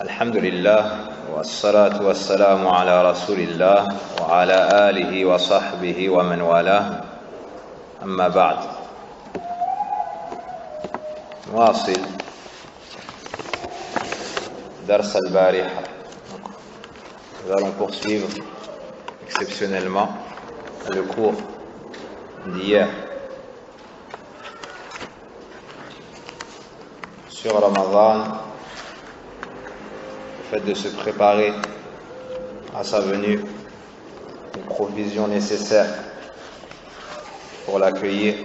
الحمد لله والصلاة والسلام على رسول الله وعلى آله وصحبه ومن والاه أما بعد نواصل درس البارحة. Nous allons poursuivre exceptionnellement le cours d'hier sur Ramadan, le fait de se préparer à sa venue, les provisions nécessaires pour l'accueillir,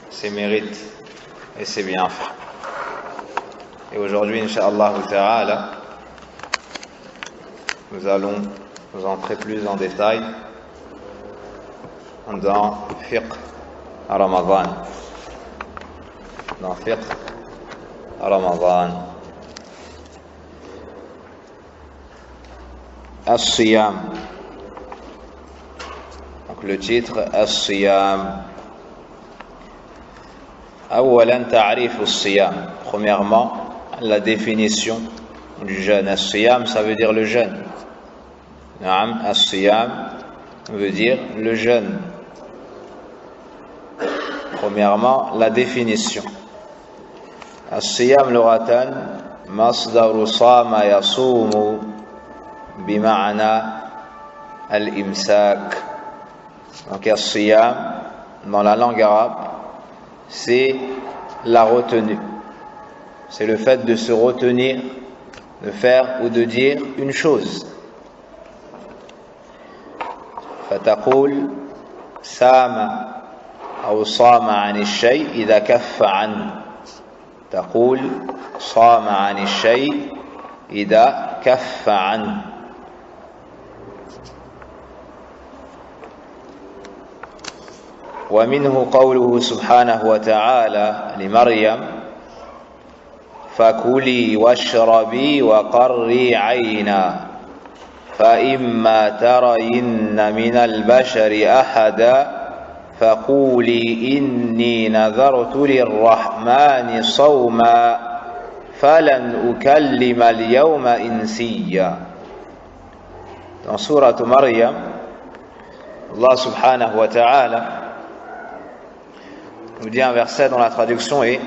ses mérites et ses bienfaits. Et aujourd'hui, Inch'Allah Ta'ala, nous allons nous entrer plus en détail dans fiqh Ramadan. Dans fiqh Ramadan. As-Siyam. Donc le titre As-Siyam. أولا تعريف الصيام. Premièrement, la définition du jeûne. As-Siyam, ça veut dire le jeûne. Naam, As-Siyam veut dire le jeûne. Premièrement, la définition. As-Siyam lughatan masdaru sama yasumu bima'na al-imsak. Donc As-Siyam dans la langue arabe, c'est la retenue. C'est le fait de se retenir, de faire ou de dire une chose. فتقول سام أو صام عن الشيء إذا كف عنه. تقول صام عن الشيء إذا كف عنه. ومنه قوله سبحانه وتعالى لمريم فكلي واشربي وقري عينا فإما ترين من البشر أحدا فقولي إني نذرت للرحمن صوما فلن أكلم اليوم إنسيا. Dans sourate Maryam, Allah subhanahu wa ta'ala nous dit un verset dont la traduction est,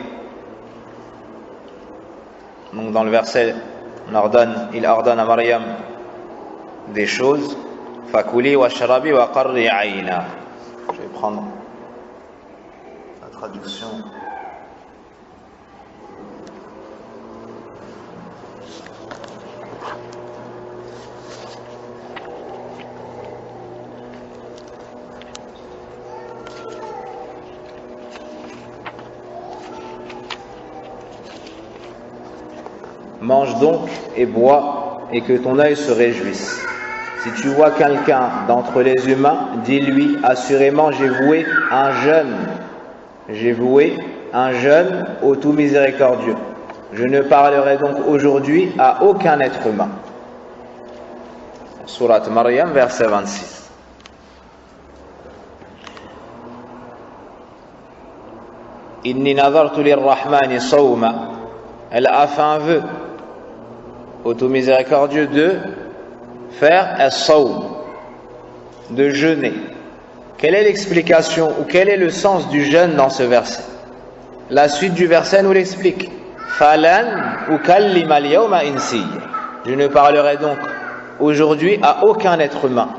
donc dans le verset il ordonne à Maryam des choses. Fakuli wa sharabi wa qarri aina. Je vais prendre la traduction. Mange donc et bois et que ton œil se réjouisse. Si tu vois quelqu'un d'entre les humains, dis-lui assurément j'ai voué un jeûne au tout miséricordieux. Je ne parlerai donc aujourd'hui à aucun être humain. Sourate Maryam, verset 26. Inni nadartu lirrahmani sawma. Elle a fait un vœu au tout miséricordieux de faire as-sawm, de jeûner. Quelle est l'explication ou quel est le sens du jeûne dans ce verset? La suite du verset nous l'explique. Falan ukallima al-yawma insiya. Je ne parlerai donc aujourd'hui à aucun être humain.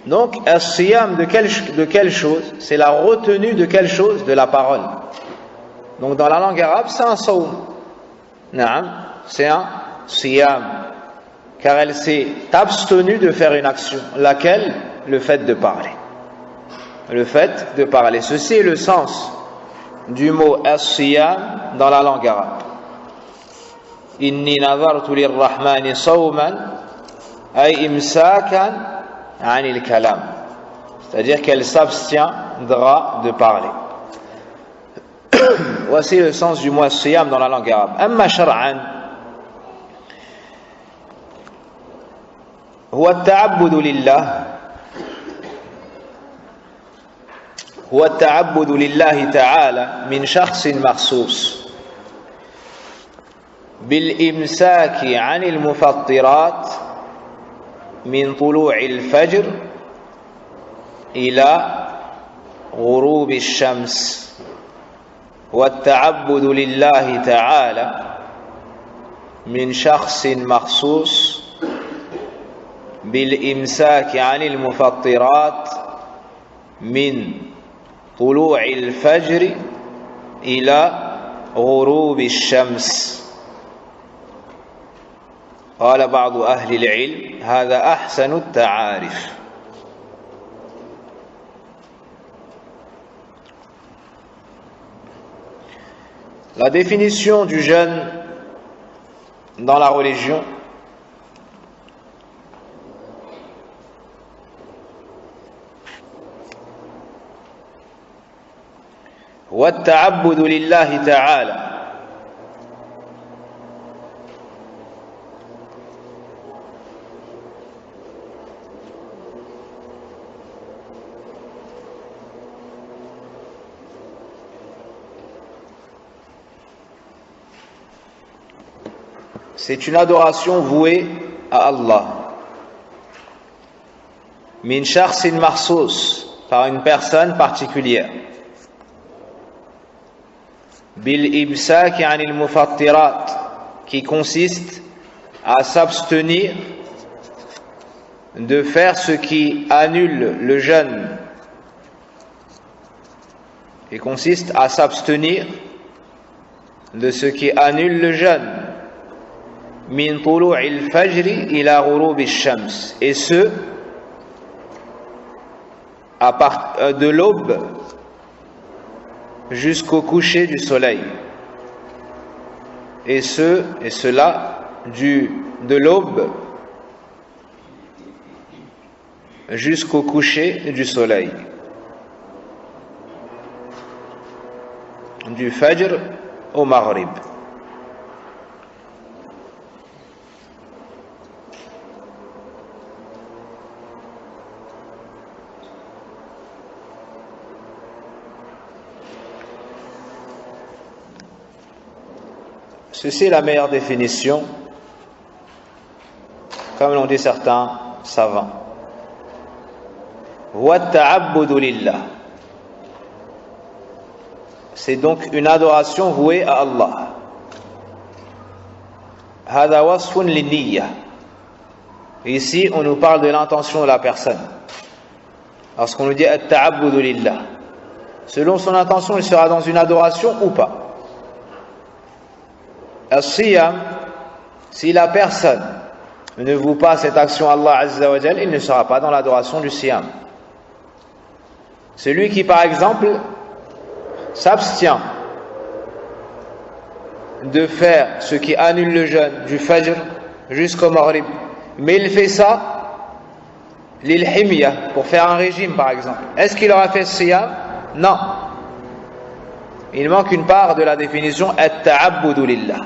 Donc as-siyam de quelle chose? C'est la retenue de quelle chose? De la parole. Donc dans la langue arabe, c'est un sawm. Naam, c'est un siyam, car elle s'est abstenue de faire une action, laquelle? Le fait de parler. Le fait de parler. Ceci est le sens du mot as-siyam dans la langue arabe. Inni nadartu lirrahmani sawman ay imsakan anil kalam. C'est-à-dire qu'elle s'abstiendra de parler. Voici le sens du mot as-siyam dans la langue arabe. Amma shar'an هو التعبد لله هو التعبد لله تعالى من شخص مخصوص. بالإمساك عن المفطرات من طلوع الفجر إلى غروب الشمس والتعبد لله تعالى من شخص مخصوص بالإمساك عن المفطرات من طلوع الفجر إلى غروب الشمس. قال بعض أهل العلم هذا أحسن التعارف. La définition du jeûne dans la religion والتعبد لله تعالى c'est une adoration vouée à Allah. Min shakhsin makhsous, par une personne particulière. Bil imsak anil mufattirat, qui consiste à s'abstenir de faire ce qui annule le jeûne. Qui consiste à s'abstenir de ce qui annule le jeûne. Min tulu'il fajri ila ghurubi shams, et ce à partir de l'aube jusqu'au coucher du soleil, et cela de l'aube jusqu'au coucher du soleil, du fajr au maghrib. Ceci est la meilleure définition, comme l'ont dit certains savants. Wa ta'abbudu lillah, c'est donc une adoration vouée à Allah. Hada wasfun linniyya, ici on nous parle de l'intention de la personne. Lorsqu'on nous dit at-ta'abbudu lillah, selon son intention, il sera dans une adoration ou pas. As-siyam, si la personne ne voue pas cette action à Allah Azza wa Jal, il ne sera pas dans l'adoration du siyam. Celui qui, par exemple, s'abstient de faire ce qui annule le jeûne du fajr jusqu'au maghrib, mais il fait ça lil himya, pour faire un régime par exemple, est-ce qu'il aura fait siyam? Non. Il manque une part de la définition at-ta'abbudu lillah.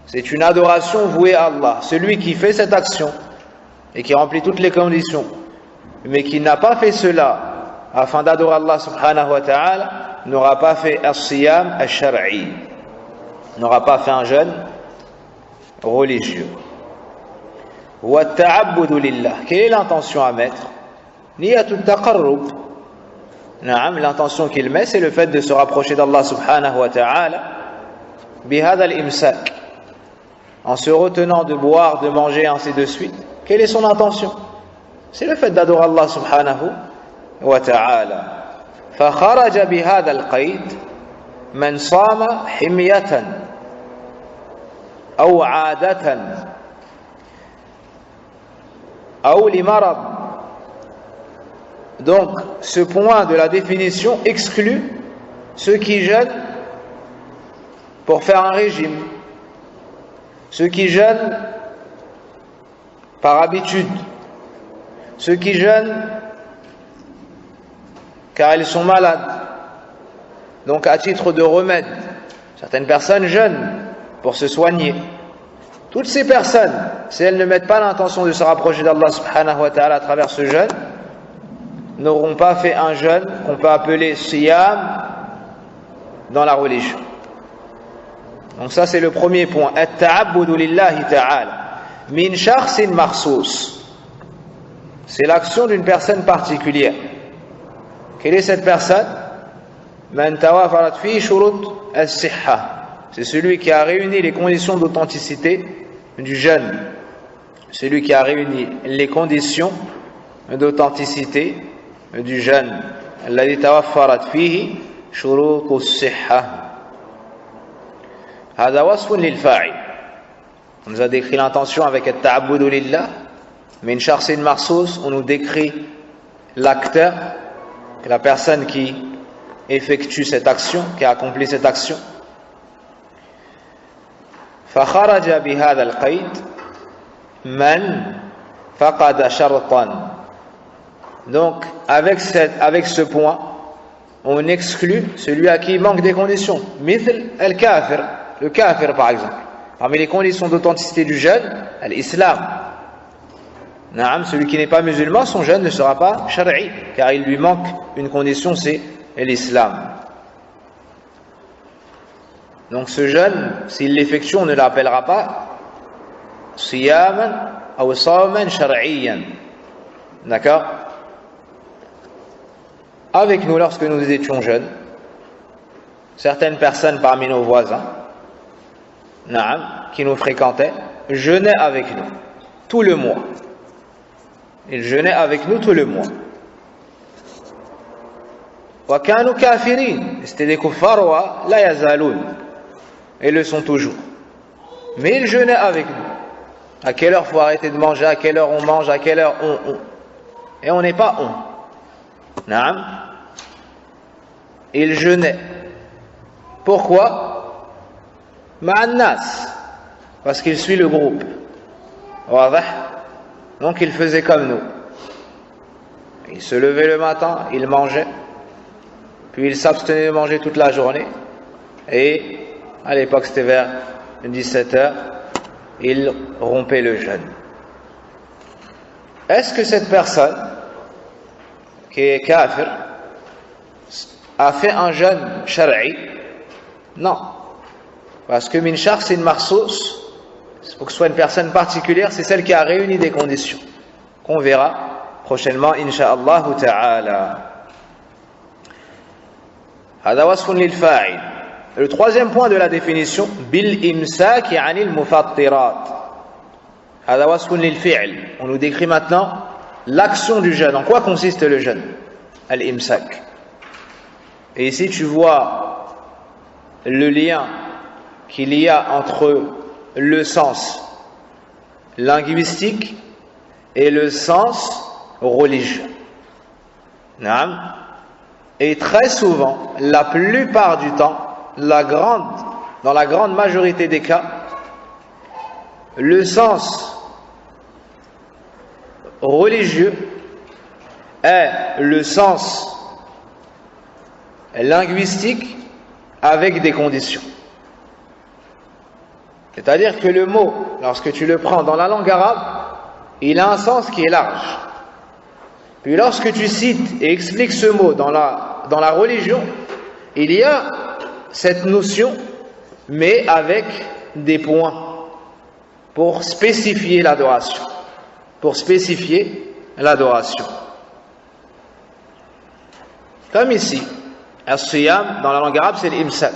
C'est une adoration vouée à Allah. Celui qui fait cette action et qui remplit toutes les conditions, mais qui n'a pas fait cela afin d'adorer Allah subhanahu wa ta'ala, n'aura pas fait as-siyam al-shar'i, n'aura pas fait un jeûne religieux. Wa ta'abbudu lillah, quelle est l'intention à mettre? Niyatut taqarrub. Naam, l'intention qu'il met, c'est le fait de se rapprocher d'Allah subhanahu wa ta'ala bihadha al-imsak, en se retenant de boire, de manger, ainsi de suite. Quelle est son intention? C'est le fait d'adorer Allah subhanahu wa ta'ala. فخرج بهذا القيد من صام حمية أو عادة أو لمرض. Donc, ce point de la définition exclut ceux qui jeûnent pour faire un régime, ceux qui jeûnent par habitude, ceux qui jeûnent car ils sont malades, donc à titre de remède. Certaines personnes jeûnent pour se soigner. Toutes ces personnes, si elles ne mettent pas l'intention de se rapprocher d'Allah subhanahu wa ta'ala à travers ce jeûne, n'auront pas fait un jeûne qu'on peut appeler siyam dans la religion. Donc ça c'est le premier point. At-ta'abbudu lillahi ta'ala min shakhsin makhsus. C'est l'action d'une personne particulière. Quelle est cette personne? Man tawafarat fi shurut as-sihha. C'est celui qui a réuni les conditions d'authenticité du jeûne. Celui qui a réuni les conditions d'authenticité du jeûne. Alladhi tawaffarat fihi shurut as-sihha. Hada wasfun lil fa'il. On nous a décrit l'intention avec at-ta'abbudu lillah. Min shakhsin makhsus, on nous décrit l'acteur, la personne qui effectue cette action, qui a accompli cette action. فخرج بهذا القيد من فقد شرطا. Donc avec ce point on exclut celui à qui il manque des conditions. مثل الكافر, le kafir par exemple. Parmi les conditions d'authenticité du jeûne, l'islam. Naam, celui qui n'est pas musulman, son jeûne ne sera pas shar'i, car il lui manque une condition, c'est l'islam. Donc ce jeûne, s'il l'effectue, on ne l'appellera pas siyaman ou sawman shar'iyyan. D'accord? Avec nous, lorsque nous étions jeunes, certaines personnes parmi nos voisins, naam, qui nous fréquentaient, jeûnaient avec nous tout le mois. Ils jeûnaient avec nous tout le mois. Wa kanu kafirin, c'était des kuffar wa la yazaloun. Et le sont toujours. Mais ils jeûnaient avec nous. À quelle heure faut arrêter de manger, à quelle heure on mange, à quelle heure on. Et on n'est pas on. Naam. Ils jeûnaient. Pourquoi? Ma'annas. Parce qu'il suit le groupe. Wadah. Donc il faisait comme nous. Il se levait le matin, il mangeait, puis il s'abstenait de manger toute la journée, et à l'époque c'était vers 17h, il rompait le jeûne. Est-ce que cette personne, qui est kafir, a fait un jeûne shar'i? Non. Parce que min shakhsin makhsus, pour que ce soit une personne particulière, c'est celle qui a réuni des conditions, qu'on verra prochainement, insha'Allah ta'ala. Hada wasfun lil fa'il. Le troisième point de la définition, bil imsaki anil mufattirat. Hada wasfun lil fi'l. On nous décrit maintenant l'action du jeûne. En quoi consiste le jeûne? Al-imsak. Et ici tu vois le lien qu'il y a entre le sens linguistique et le sens religieux. Naam. Et très souvent, la plupart du temps, dans la grande majorité des cas, le sens religieux est le sens linguistique avec des conditions. C'est-à-dire que le mot, lorsque tu le prends dans la langue arabe, il a un sens qui est large. Puis lorsque tu cites et expliques ce mot dans la religion, il y a cette notion, mais avec des points, pour spécifier l'adoration. Pour spécifier l'adoration. Comme ici, as-siyam, dans la langue arabe, c'est l'imsak.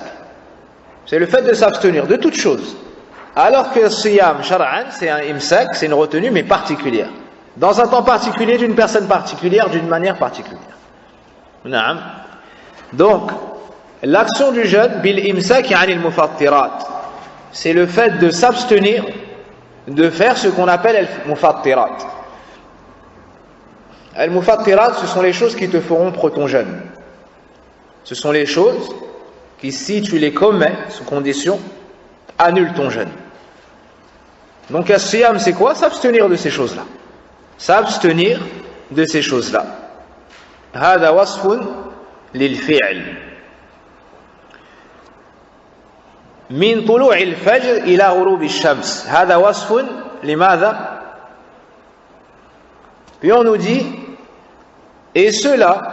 C'est le fait de s'abstenir de toute chose. Alors que siyam shar'an, c'est un imsak, c'est une retenue mais particulière. Dans un temps particulier, d'une personne particulière, d'une manière particulière. Naam. Donc, l'action du jeûne, bil imsak anil mufattirat, c'est le fait de s'abstenir de faire ce qu'on appelle al-mufattirat. Al-mufattirat, ce sont les choses qui te feront rompre ton jeûne. Ce sont les choses qui, si tu les commets sous condition, annulent ton jeûne. Donc, as-siyam, c'est quoi? S'abstenir de ces choses-là. S'abstenir de ces choses-là. Hada wasfun lil fi'l. Min tulu'i al-fajr ila ghurubi ash-shams. Hada wasfun limadha? Puis on nous dit, et cela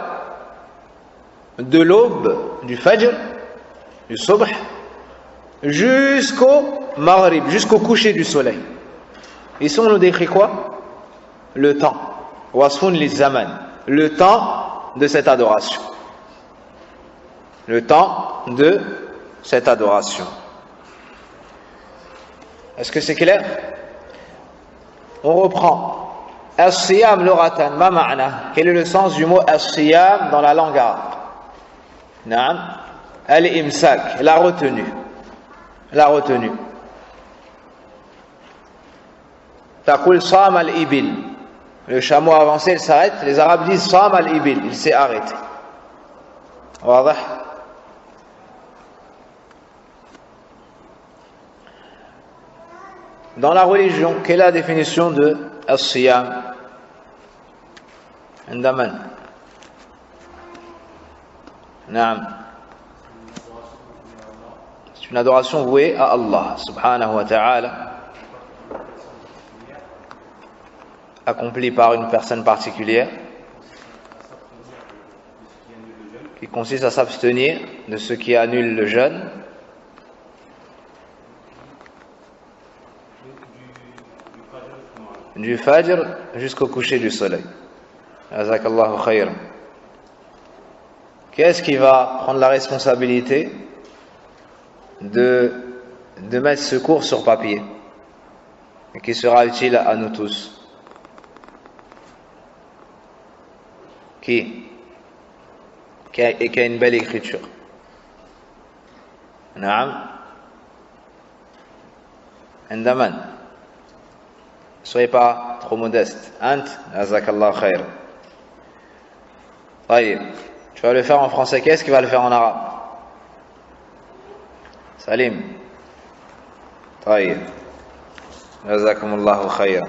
de l'aube du fajr, du subh, jusqu'au maghrib, jusqu'au coucher du soleil. Ici on nous décrit quoi? Le temps. Wasfun li zaman. Le temps de cette adoration. Le temps de cette adoration. Est-ce que c'est clair? On reprend. As-siyam luratan ma ma'na. Quel est le sens du mot as-siyam dans la langue arabe? Naam. Al-imsak, la retenue. La retenue. Taqul sam al-ibil. Le chameau avancé, il s'arrête. Les Arabes disent sam al-ibil, il s'est arrêté. Wadah? Dans la religion, quelle est la définition de as-siyam? Indaman. Naam. C'est une adoration vouée à Allah subhanahu wa ta'ala, accomplie par une personne particulière, qui consiste à s'abstenir de ce qui annule le jeûne, du fajr jusqu'au coucher du soleil. Jazakallahu khayran. Qu'est-ce qui va prendre la responsabilité de mettre ce cours sur papier et qui sera utile à nous tous? Qui a une belle écriture? Naam. Andaman. Soyez pas trop modeste. Ant, jazakallah khair. Taïb. Tu vas le faire en français, qu'est-ce qui va le faire en arabe? Salim. Taïb. Jazakumullahu khair.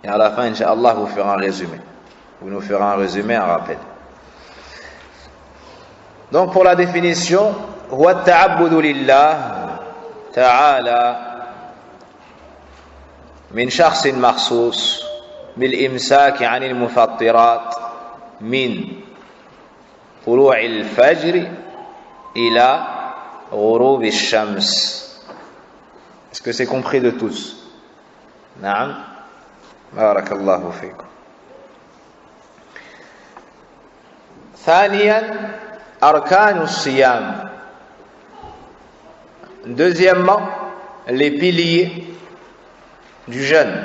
Et à la fin, Inch'Allah, vous ferez un résumé. Vous nous ferez un résumé, un rappel. Donc, pour la définition, huwa at-ta'abbudu lillah تعالى من شخص مخصوص بالإمساك عن المفطرات من طلوع الفجر إلى غروب الشمس. Est-ce que c'est compris de tous? نعم. بارك الله فيكم. ثانيا أركان الصيام. Deuxièmement, les piliers du jeûne.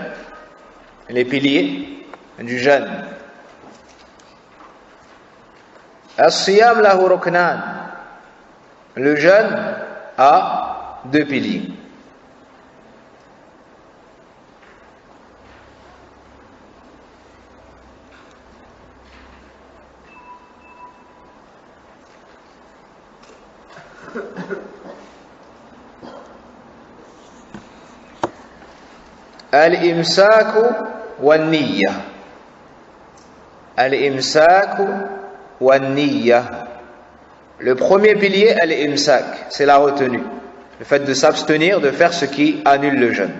Les piliers du jeûne. As-siyam lahu ruknan. Le jeûne a deux piliers. Al-imsaku wan-niyya. Al-imsaku wan-niyya. Le premier pilier, al-imsak, c'est la retenue. Le fait de s'abstenir de faire ce qui annule le jeûne.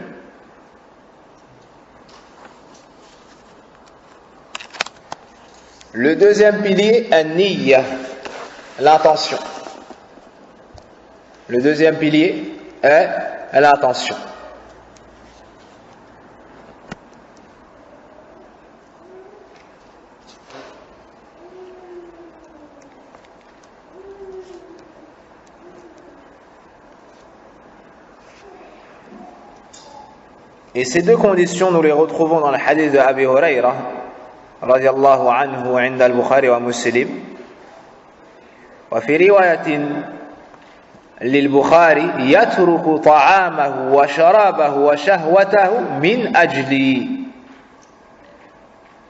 Le deuxième pilier, an-niyya, l'intention. Le deuxième pilier est l'intention. Et ces deux conditions, nous les retrouvons dans le hadith de Abi Hurayra radiyallahu anhu عند البخاري ومسلم. وفي رواية للبخاري يترك طعامه وشرابه وشهوته من أجلي.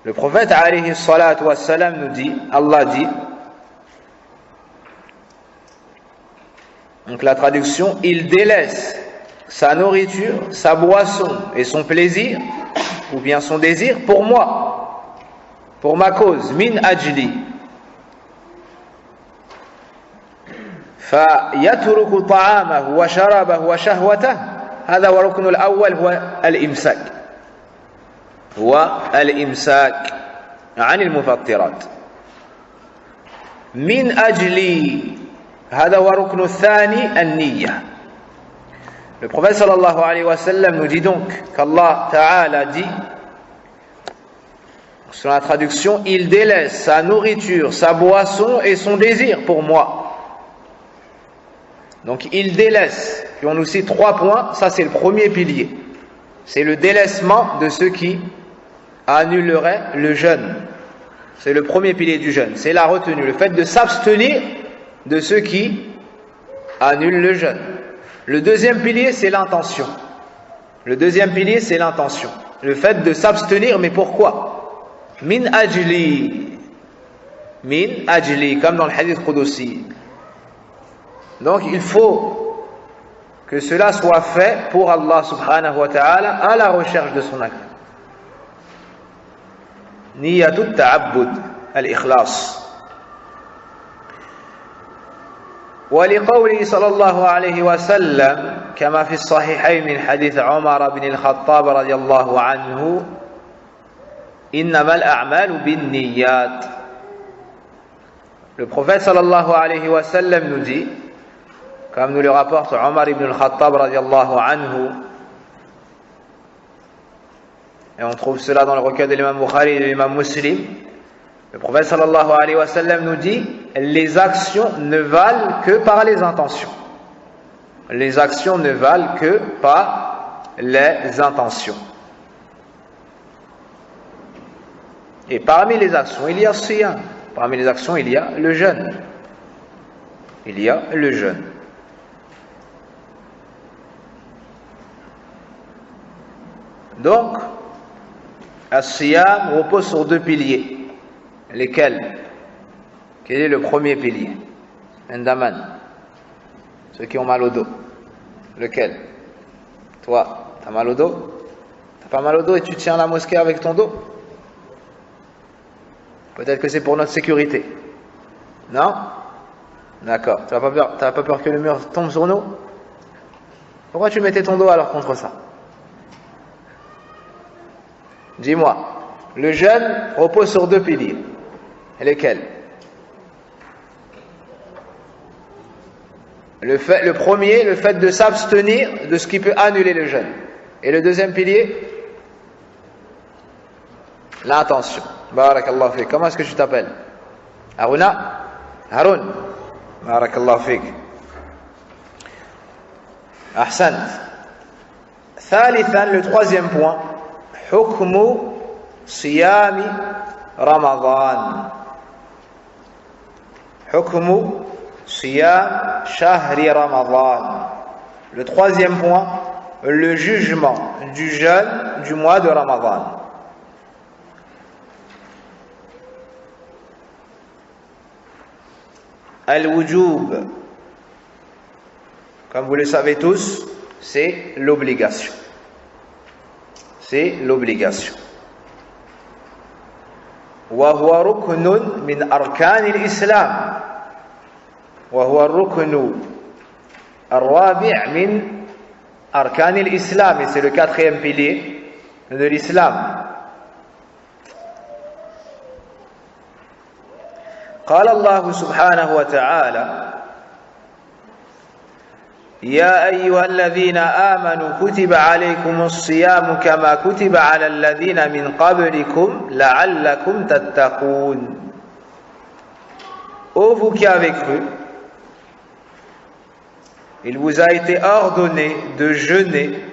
Le prophète alayhi salatu wassalam nous dit, Allah dit, donc la traduction, il délaisse sa nourriture, sa boisson et son plaisir, ou bien son désir, pour moi, pour ma cause, min ajli. فيترك طعامه وشرابه وشهوته. هذا هو الركن الأول، هو الإمساك. هو الإمساك عن المفطرات. من أجلي. هذا هو الركن الثاني النية. Le prophète sallallahu alayhi wa sallam nous dit donc qu'Allah Ta'ala dit, sur la traduction, il délaisse sa nourriture, sa boisson et son désir pour moi. Donc il délaisse, puis on nous cite 3 points, ça c'est le premier pilier. C'est le délaissement de ceux qui annuleraient le jeûne. C'est le premier pilier du jeûne, c'est la retenue, le fait de s'abstenir de ceux qui annulent le jeûne. Le deuxième pilier, c'est l'intention. Le deuxième pilier, c'est l'intention. Le fait de s'abstenir, mais pourquoi? Min ajli. Min ajli, comme dans le hadith Qudusi. Donc, il faut que cela soit fait pour Allah subhanahu wa ta'ala à la recherche de son agrément. Niyatut ta'abbud, al-ikhlas. ولقوله صلى الله عليه وسلم كما في الصحيحين من حديث عمر بن الخطاب رضي الله عنه إنما الأعمال بالنيات. Le prophète sallallahu alayhi wa sallam nous dit, comme nous le rapporte Omar ibn al-Khattab radiallahu anhu, et on trouve cela dans le recueil de l'imam Bukhari et de l'imam Muslim, le prophète sallallahu alayhi wa sallam nous dit, les actions ne valent que par les intentions. Les actions ne valent que par les intentions. Et parmi les actions, il y a siyam. Parmi les actions, il y a le jeûne. Il y a le jeûne. Donc, as-siyam repose sur 2 piliers. Lesquels? Quel est le premier pilier? Endaman. Ceux qui ont mal au dos. Lequel? Toi, t'as mal au dos? T'as pas mal au dos et tu tiens la mosquée avec ton dos? Peut-être que c'est pour notre sécurité. Non? D'accord. Tu n'as pas peur que le mur tombe sur nous? Pourquoi tu mettais ton dos alors contre ça? Dis-moi. Le jeûne repose sur 2 piliers. Lesquels? Le premier, le fait de s'abstenir de ce qui peut annuler le jeûne. Et le deuxième pilier? L'intention. Barakallahu fik. Comment est-ce que tu t'appelles? Haruna? Haroun. Barakallahu fik. Ahsan. Thalithan, le troisième point. Hukmu siyami Ramadan. Hukmu siyam shahri Ramadan. Le troisième point, le jugement du jeûne du mois de Ramadan. Al-wujub, comme vous le savez tous, c'est l'obligation. C'est l'obligation. وهو ركن من أركان الإسلام وهو الركن الرابع من أركان الإسلام, et c'est le 4e pilier de l'islam. قال الله سبحانه وتعالى يا أيها الذين آمنوا كتب عليكم الصيام كما كتب على الذين من قبلكم لعلكم تتقون. Ô vous qui avez cru, il vous a été ordonné de jeûner,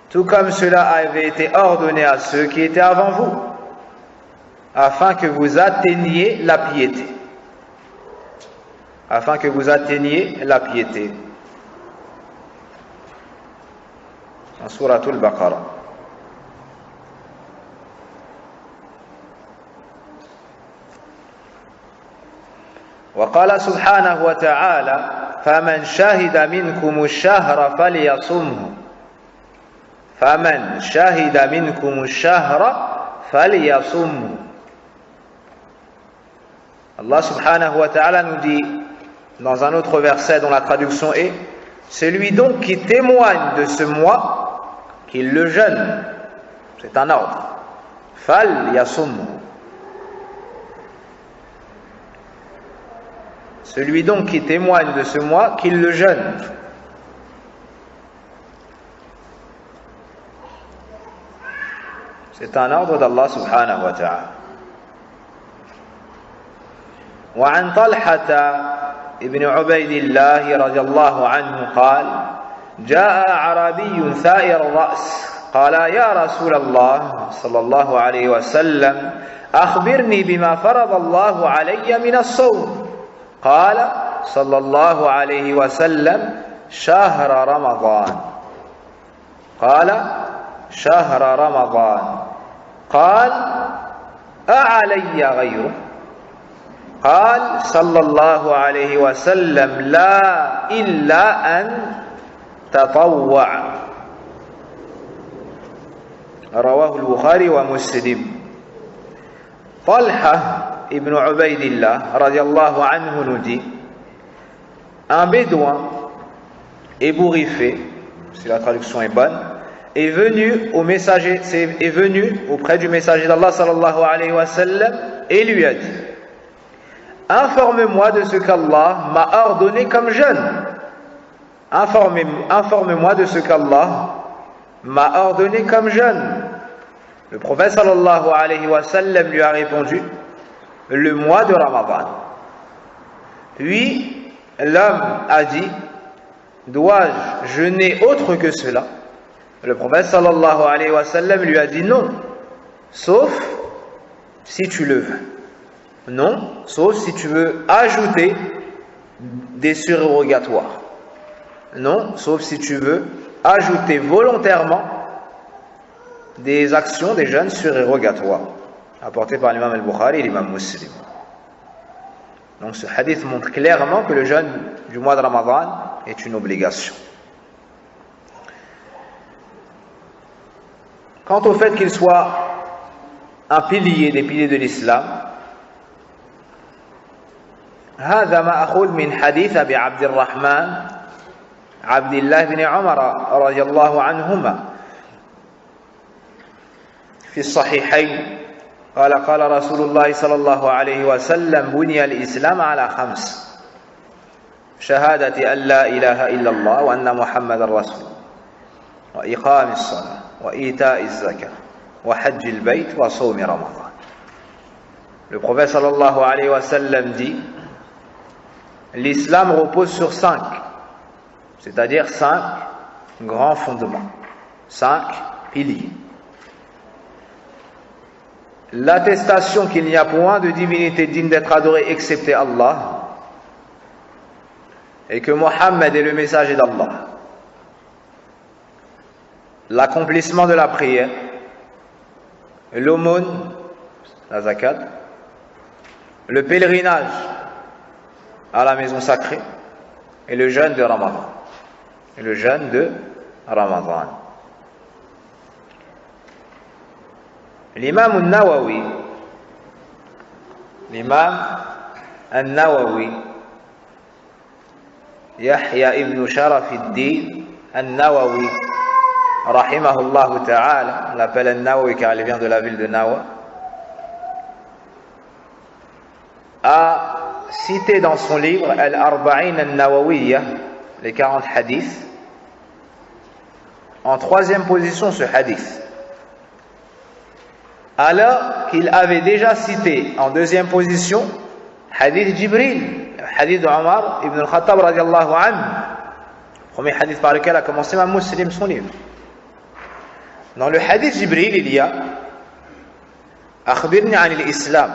tout comme cela avait été ordonné à ceux qui étaient avant vous, afin que vous atteigniez la piété. Afin que vous atteigniez la piété. En Souratul Baqarah. وقال سبحانه وتعالى فمن شهد منكم الشهر فليصمه فمن شهد منكم الشهر فليصمه. Allah subhanahu wa ta'ala nous dit dans un autre verset dont la traduction est celui donc qui témoigne de ce mois qu'il le jeûne. C'est un ordre. Fal yasum. Celui donc qui témoigne de ce mois, qu'il le jeûne. C'est un ordre d'Allah subhanahu wa ta'ala. وعن طلحة ابن عبيد الله رضي الله عنه قال جاء أعرابي ثائر الرأس قال يا رسول الله صلى الله عليه وسلم أخبرني بما فرض الله علي من الصوم قال صلى الله عليه وسلم شهر رمضان قال شهر رمضان قال أعلي غيره قال صلى الله عليه وسلم لا إلا أن تطوع رواه البخاري ومسلم. Talha ibn Ubaydillah radiallahu anhu nous dit: un bédouin ébouriffé, si la traduction est bonne, est venu auprès du messager d'Allah sallallahu alayhi wa sallam et lui a dit: informe-moi de ce qu'Allah m'a ordonné comme jeûne. Informe-moi de ce qu'Allah m'a ordonné comme jeûne. Le prophète sallallahu alayhi wa sallam lui a répondu: le mois de Ramadan. Puis l'homme a dit: dois-je jeûner autre que cela? Le prophète sallallahu alayhi wa sallam lui a dit: non, sauf si tu le veux. Non, sauf si tu veux ajouter des surérogatoires. Non, sauf si tu veux ajouter volontairement des actions, des jeûnes surérogatoires, apportés par l'imam al-Bukhari et l'imam Muslim. Donc ce hadith montre clairement que le jeûne du mois de Ramadan est une obligation. Quant au fait qu'il soit un pilier des piliers de l'islam, هذا مأخوذ من حديث أبي عبد الرحمن عبد الله بن عمر رضي الله عنهما في الصحيحين قال قال رسول الله صلى الله عليه وسلم بني الإسلام على 5: شهادة أن لا إله إلا الله وأن محمد رسول وإقام الصلاة وإيتاء الزكاة وحج البيت وصوم رمضان. Le prophète sallallahu alayhi wa sallam dit: l'islam repose sur 5, c'est-à-dire 5 grands fondements, 5 piliers. L'attestation qu'il n'y a point de divinité digne d'être adorée excepté Allah, et que Mohammed est le messager d'Allah. L'accomplissement de la prière, l'aumône, la zakat, le pèlerinage à la maison sacrée et le jeûne de Ramadan. Et le jeûne de Ramadan. L'imam al-Nawawi, Yahya ibn Sharaf al-Din al-Nawawi, rahimahullah ta'ala, on l'appelle al-Nawawi car il vient de la ville de Nawa, a cité dans son livre Al-Arba'in al-Nawawiyya, les 40 hadiths, en 3e position ce hadith, alors qu'il avait déjà cité en 2e position hadith Jibril, hadith d'Omar ibn al-Khattab radiallahu anhu, premier hadith par lequel a commencé Imam Muslim son livre. Dans le hadith Jibril, il y a akhbirni an al-Islam.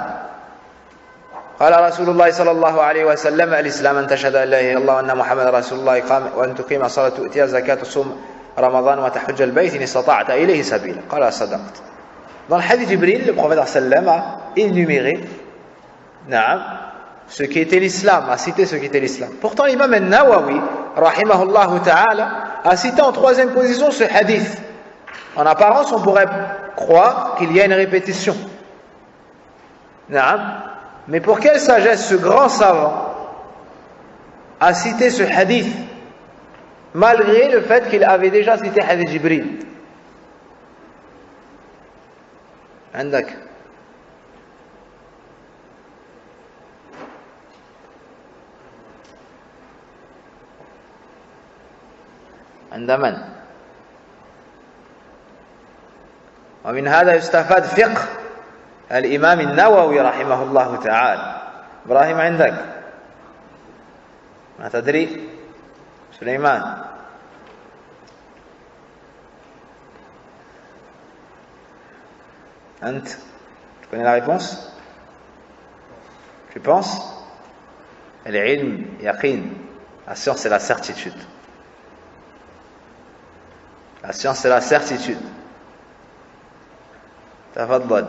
قال رسول الله صلى الله عليه وسلم الإسلام أن تشهد أن لا إله إلا الله وأن محمد رسول الله وأن تقيم الصلاة وتؤتي الزكاة وتصوم رمضان وتحج البيت إن استطعت إليه سبيلا قال صدقت. Dans le hadith Jibril, le prophète sallam a énuméré ce qui était l'islam, a cité ce qui était l'islam. Pourtant l'imam al-Nawawi rahimahullah ta'ala a cité en 3e position ce hadith. En apparence on pourrait croire qu'il y a une répétition. Mais pour quelle sagesse ce grand savant a cité ce hadith malgré le fait qu'il avait déjà cité hadith Jibril? عندك عند من؟ ومن هذا يستفاد فقه الإمام النووي رحمه الله تعالى. إبراهيم عندك؟ ما تدري؟ سليمان؟ أنت؟ Tu connais la réponse? Tu penses? العلم يقين. La science c'est la certitude. La science c'est la certitude. تفضل.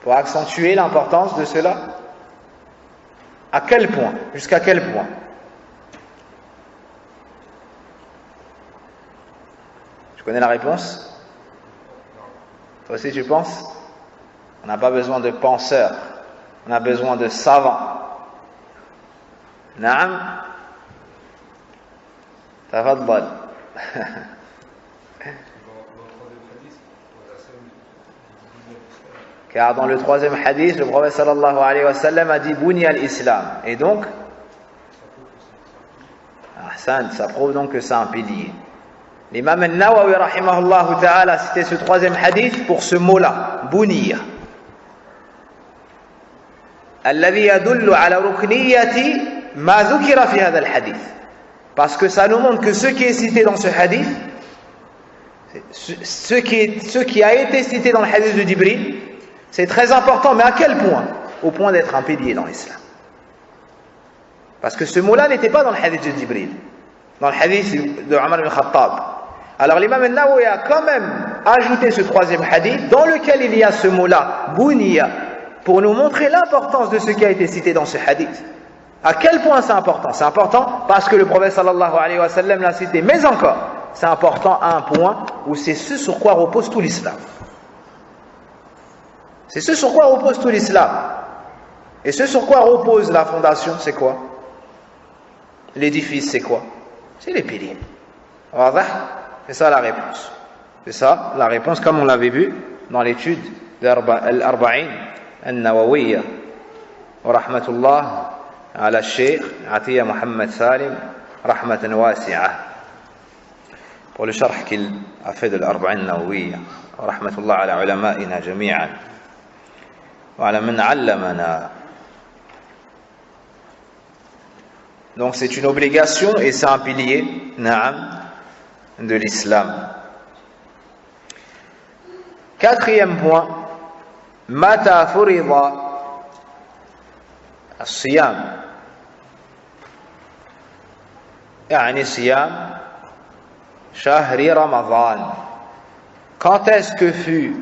Pour accentuer l'importance de cela. À quel point? Jusqu'à quel point? Tu connais la réponse? Toi aussi tu penses? On n'a pas besoin de penseurs, on a besoin de savants. Naam? Tafaddal. Car dans le troisième hadith, le prophète sallallahu alayhi wa sallam a dit Bouni al-Islam. Et donc, ça prouve donc que c'est un pilier. L'imam al-Nawawi rahimahullah ta'ala a cité ce troisième hadith pour ce mot-là, Bouniya. Alladhi yadullu ala rukniyati ma dhukira fi hadha al-hadith. Parce que ça nous montre que ce qui est cité dans ce hadith, ce qui a été cité dans le hadith de Jibril, c'est très important, mais à quel point? Au point d'être un pilier dans l'islam. Parce que ce mot-là n'était pas dans le hadith de Jibril, dans le hadith de Omar ibn Khattab. Alors l'imam al-Nawawi a quand même ajouté ce troisième hadith, dans lequel il y a ce mot-là, Bouniya, pour nous montrer l'importance de ce qui a été cité dans ce hadith. À quel point c'est important? C'est important parce que le prophète sallallahu alayhi wa sallam l'a cité, mais encore, c'est important à un point où c'est ce sur quoi repose tout l'islam. C'est ce sur quoi repose tout l'islam. Et ce sur quoi repose la fondation, c'est quoi? L'édifice, c'est quoi? C'est les piliers. C'est ça la réponse. C'est ça la réponse, comme on l'avait vu dans l'étude d'Al-Arba'in Al-Nawawiyya. Wa rahmatullah ala Sheikh Atiya Muhammad Salim, rahmatan wasi'ah. Pour le sharh qu'il a fait de l'Arba'in Al-Nawawiyya. Wa rahmatullah ala ulama'ina jami'an. Wa ala man 'allamana. Donc c'est une obligation et c'est un pilier, na'am, de l'islam. Quatrième point, mata furida as-siyam, yani siyam shahri Ramadan. Quand est-ce que fut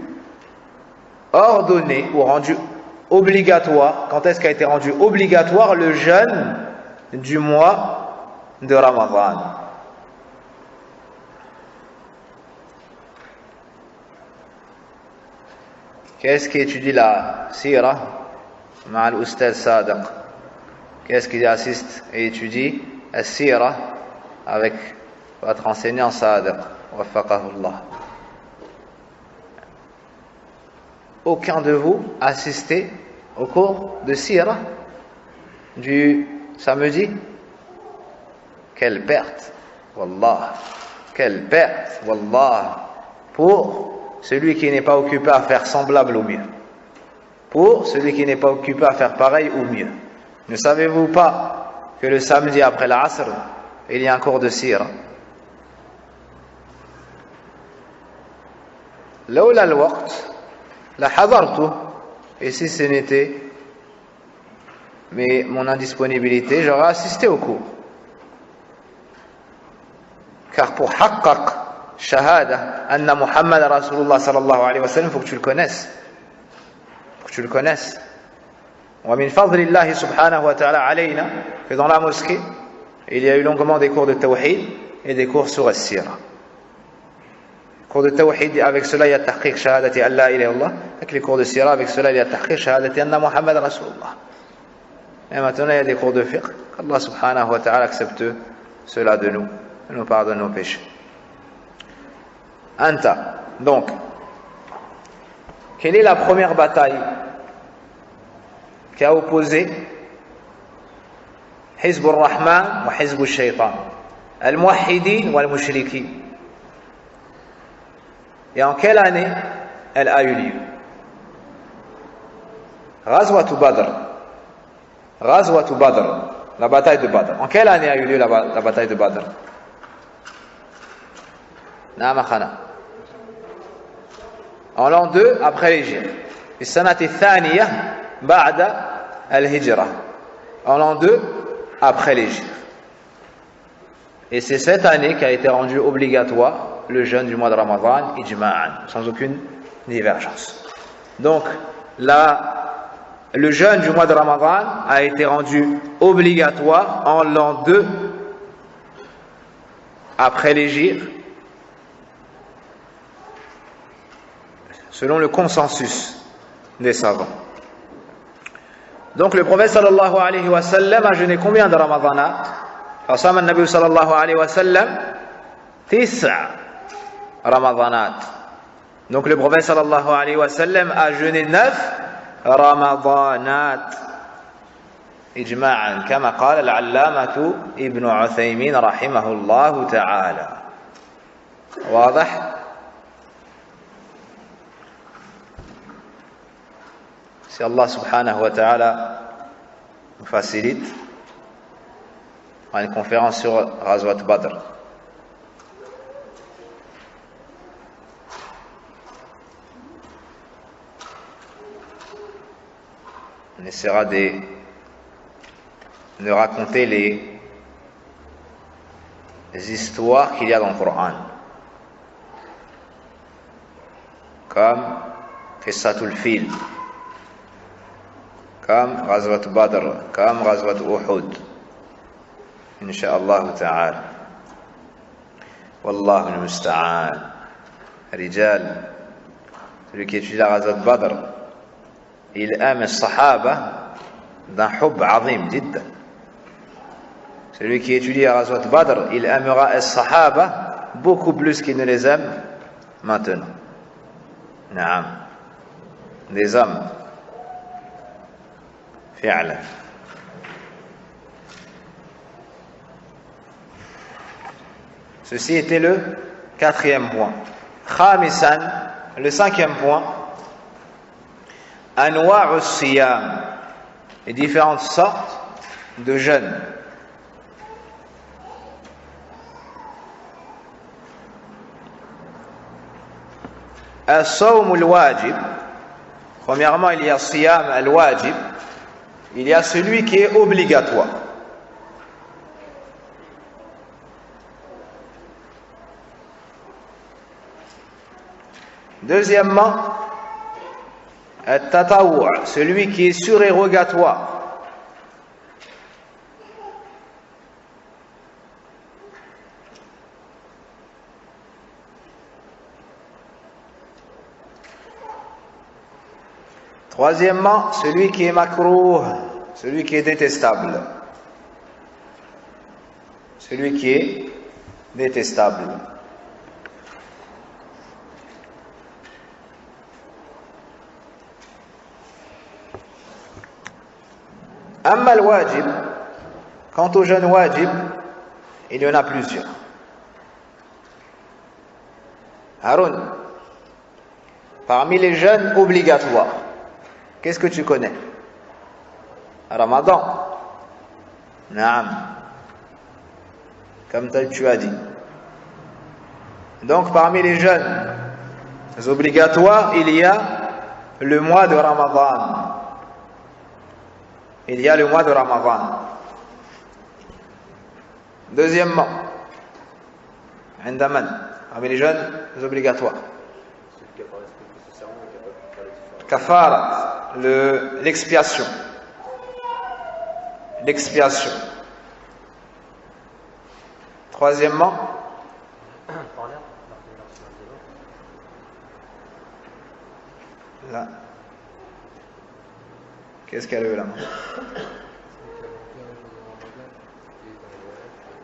ordonné ou rendu obligatoire, quand est-ce qu'a été rendu obligatoire le jeûne du mois de Ramadan? Qu'est-ce qui étudie la sira? Ma'al Oustaz Sadiq. Qu'est-ce qui assiste et étudie la sira avec votre enseignant Sadiq? Waffaqahullah. Aucun de vous assisté au cours de sira du samedi? Quelle perte, wallah, quelle perte, wallah, pour celui qui n'est pas occupé à faire semblable au mieux, pour celui qui n'est pas occupé à faire pareil ou mieux. Ne savez-vous pas que le samedi après l'Asr, il y a un cours de sira? Lawla al-waqt la hadartu, et si ce n'était mais mon indisponibilité, j'aurais assisté au cours. Car pour haqqaq shahada anna Muhammad Rasulullah sallallahu alayhi wa sallam, il faut que tu le connaisses. Il faut que tu le connaisses. Wa min fadlillahi subhanahu wa ta'ala alayna, que dans la mosquée, il y a eu longuement des cours de tawhid et des cours sur as-sira. Cours de tawhid, avec cela il y a tahqiq shahadati an la ilaha illallah, avec les cours de sira, avec cela il y a tahqiq shahadati anna Muhammad Rasulullah. Et maintenant il y a des cours de fiqh. Allah subhanahu wa ta'ala accepte cela de nous, nous pardonne nos péchés. Anta. Donc, quelle est la première bataille qui a opposé حزب الرحمن وحزب الشيطان الموحدين والمشركين. Et en quelle année elle a eu lieu? Ghazwat Badr. Ghazwat Badr, la bataille de Badr. En quelle année a eu lieu la bataille de Badr? Naam Khana. En l'an 2 après l'Hégire. السنة الثانية بعد الهجرة. En l'an 2 après l'Hégire. Et c'est cette année qu'a été rendu obligatoire le jeûne du mois de Ramadan, ijma'an, sans aucune divergence. Donc, le jeûne du mois de Ramadan a été rendu obligatoire en l'an 2 après l'Hégire, selon le consensus des savants. Donc, le prophète sallallahu alayhi wa sallam a jeûné combien de Ramadanat? فصام النبي صلى الله عليه وسلم 9 رمضانات. Donc le prophète صلى الله عليه وسلم a jeûné 9 رمضانات إجماعا كما قال العلامة ابن عثيمين رحمه الله تعالى. واضح؟ Si Allah subhanahu wa ta'ala nous facilite une conférence sur Ghazwat Badr. On essaiera de raconter les histoires qu'il y a dans le Coran, comme Qissatul Fil, comme Ghazwat Badr, comme Ghazwat Uhud. Inch'Allah ta'ala. Wallahu al-musta'an. Rijal, celui qui étudie la Ghazwat Badr, il aime les Sahaba d'un hub azim, jiddan. Celui qui étudie la Ghazwat Badr, il aimera les Sahaba beaucoup plus qu'il ne les aime maintenant. Naam. Des hommes. Fi'ala. Ceci était le 4e point. Khamisan, le 5e point. Anwa'u siyam, les différentes sortes de jeûne. As-sawm al-wajib. Premièrement, il y a siyam al-wajib. Il y a celui qui est obligatoire. Deuxièmement, at-tatawwu', celui qui est surérogatoire. Troisièmement, celui qui est makrouh, celui qui est détestable. Celui qui est détestable. Amma al-wajib, quant au jeûne wajib, il y en a plusieurs. Haroun, parmi les jeûnes obligatoires, qu'est-ce que tu connais? Ramadan. Naam. Comme tu as dit. Donc parmi les jeûnes obligatoires, il y a le mois de Ramadan. Il y a le mois de Ramadan. Deuxièmement, Indaman, parmi les jeûnes obligatoires. Kafara, l'expiation. L'expiation. Troisièmement, là. Qu'est-ce qu'elle a eu là?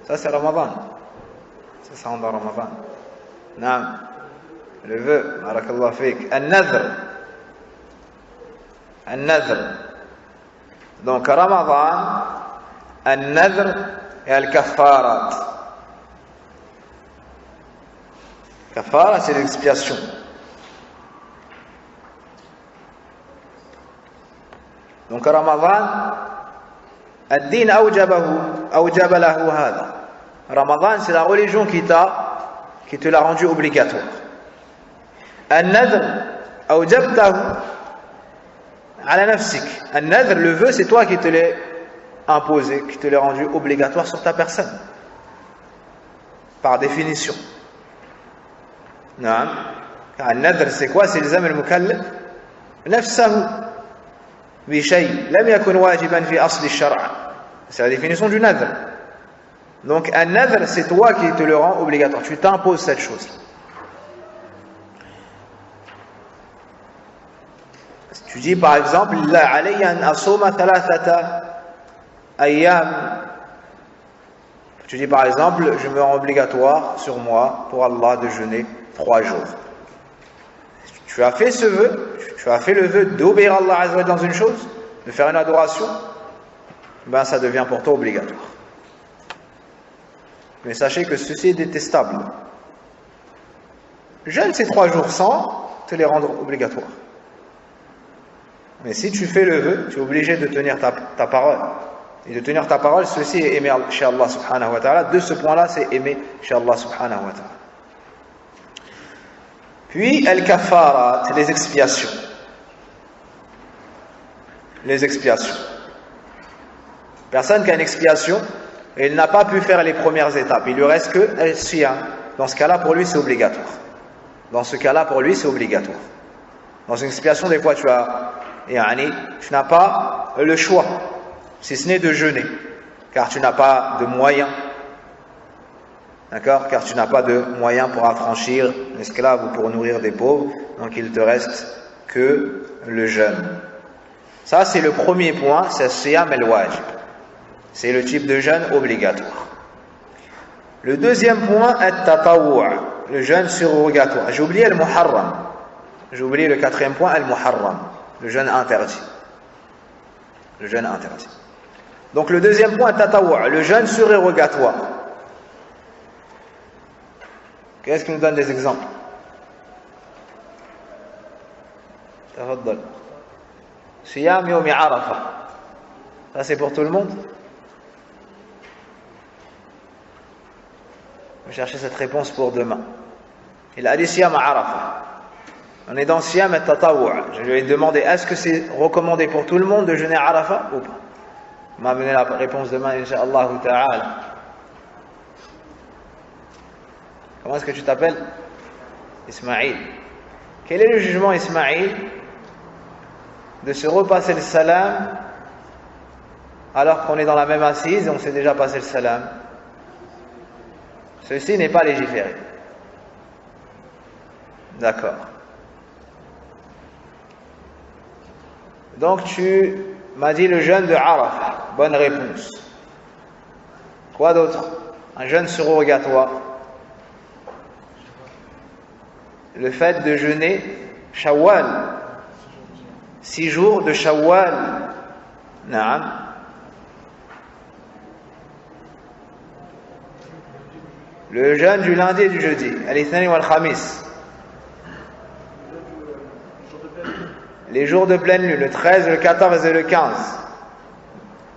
Ça c'est Ramadan. Ça rentre dans Ramadan. Naam. Le vœu. Barakallah fik. An-nadhr. An-nadhr. Donc Ramadan, al-nadr et al-kaffarat. Kaffara, c'est l'expiation. Donc Ramadan, ad-din awjaba lahu hada. Ramadan, c'est la religion qui te l'a rendu obligatoire. Al-nadr awjabtahu ala nafsik. Al-nadr, le vœu, c'est toi qui te l'as imposé, qui te l'as rendu obligatoire sur ta personne. Par définition. Non. Al-nadr, c'est quoi? C'est l'ilzam al-mukallaf nafsahu bi shay lam yakun wajiban fi asl ash-shar'. C'est la définition du nadr. Donc al-nadr, c'est toi qui te le rend obligatoire. Tu t'imposes cette chose. Tu dis par exemple, la alayya an asuma thalathata ayyam. Tu dis par exemple, je me rends obligatoire sur moi pour Allah de jeûner 3 jours. Tu as fait ce vœu, tu as fait le vœu d'obéir à Allah Azza wa Jalla dans une chose, de faire une adoration, ben ça devient pour toi obligatoire. Mais sachez que ceci est détestable. Jeûne ces 3 jours sans te les rendre obligatoires. Mais si tu fais le vœu, tu es obligé de tenir ta parole. Et de tenir ta parole, ceci est aimé chez Allah subhanahu wa ta'ala. De ce point-là, c'est aimé chez Allah subhanahu wa ta'ala. Puis, al-kaffarat, les expiations. Les expiations. Personne qui a une expiation, et il n'a pas pu faire les premières étapes. Il lui reste que al-siyam. Dans ce cas-là, pour lui, c'est obligatoire. Dans ce cas-là, pour lui, c'est obligatoire. Dans une expiation, des fois, tu n'as pas le choix, si ce n'est de jeûner, car tu n'as pas de moyens. D'accord? Car tu n'as pas de moyens pour affranchir l'esclave ou pour nourrir des pauvres, donc il te reste que le jeûne. Ça, c'est le premier point, c'est siyam al-wajib. C'est le type de jeûne obligatoire. Le deuxième point, at-tatawwu', le jeûne surrogatoire. J'ai oublié al-muharram. J'ai oublié le 4e point, al-muharram, le jeûne interdit. Le jeûne interdit. Donc le deuxième point, at-tatawwu', le jeûne surrogatoire. Qu'est-ce qui nous donne des exemples? Tafaddal. Siyam yawmi Arafa. Ça c'est pour tout le monde? On va chercher cette réponse pour demain. Il a dit Siyam Arafa. On est dans Siyam et Tatawwu'. Je lui ai demandé, est-ce que c'est recommandé pour tout le monde de jeûner Arafa ou pas? On m'a donné la réponse demain, Inch'Allah ta'ala. Comment est-ce que tu t'appelles? Ismaïl. Quel est le jugement, Ismaïl, de se repasser le salam alors qu'on est dans la même assise et on s'est déjà passé le salam? Ceci n'est pas légiféré. D'accord. Donc tu m'as dit le jeûne de Arafah. Bonne réponse. Quoi d'autre? Un jeûne surrogatoire. Le fait de jeûner Shawwal. 6 jours de Shawwal. Naam. Le jeûne du lundi et du jeudi. Al-Ithnain wal-Khamis. Les jours de pleine lune, le 13, le 14 et le 15.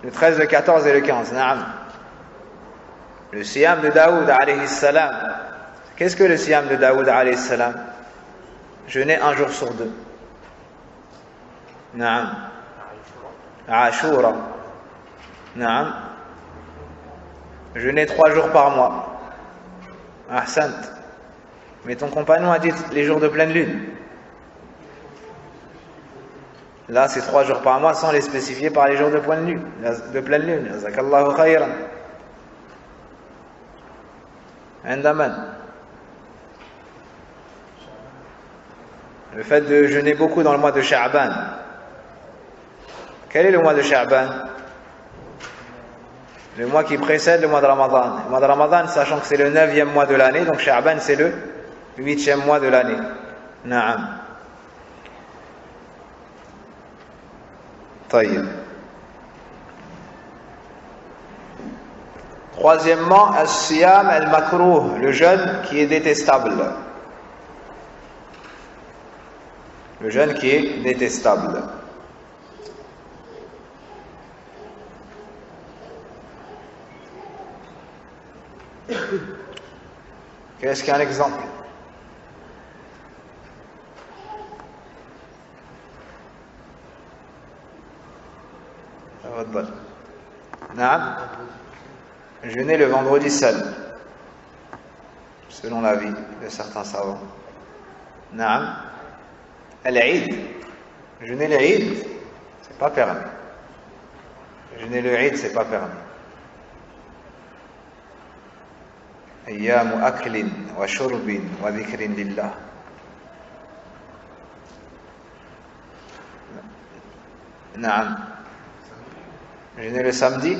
Le 13, le 14 et le 15. Naam. Le siyam de Daoud alayhi salam. Qu'est-ce que le siyam de Daoud alayhi salam? Jeûner 1 jour sur 2. Naam. Ashura. Naam. Jeûner 3 jours par mois. Ahsant. Mais ton compagnon a dit les jours de pleine lune. Là, c'est 3 jours par mois sans les spécifier par les jours de pleine lune. Jazakallahu khayran. Andaman. Le fait de jeûner beaucoup dans le mois de Sha'ban. Quel est le mois de Sha'ban? Le mois qui précède le mois de Ramadan. Le mois de Ramadan, sachant que c'est le 9e mois de l'année, donc Sha'ban c'est le 8e mois de l'année. Naam. Taïb. Troisièmement, as-siyam al-makruh, le jeûne qui est détestable. Le jeûne qui est détestable. Qu'est-ce qu'un exemple? Jeûner le vendredi seul, selon l'avis de certains savants. Naam. Al-Eid. Jeûner l'Eid, c'est pas permis. Jeûner le Eid, c'est pas permis. Ayyamu aklin wa shurbin wa dhikrin lillah. Naam. Jeûner le samedi,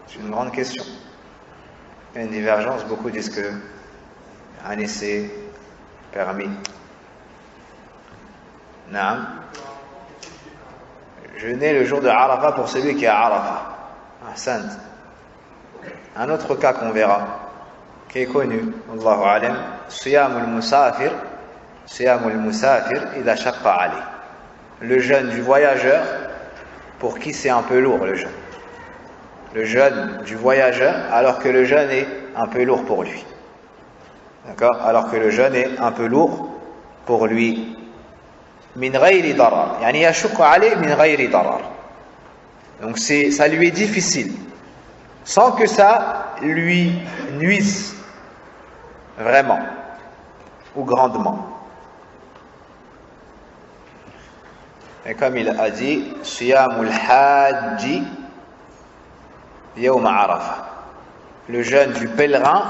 c'est une grande question. Il y a une divergence, beaucoup disent que un essai permis. Naam. Jeûner le jour de Arafah pour celui qui est à Arafah. Ahsant. Un autre cas qu'on verra, qui est connu, Allahu alam, Siyamul Musafir, Siyamul Musafir, idha shaqqa alayh. Le jeûne du voyageur, pour qui c'est un peu lourd le jeûne. Le jeûne du voyageur, alors que le jeûne est un peu lourd pour lui. D'accord? Alors que le jeûne est un peu lourd pour lui. Min ghayri darar. Yani yashukku alayh min ghayri darar. Donc ça lui est difficile. Sans que ça lui nuise vraiment ou grandement. Et comme il a dit, Siyamul Hajji Yawm Arafah, le jeûne du pèlerin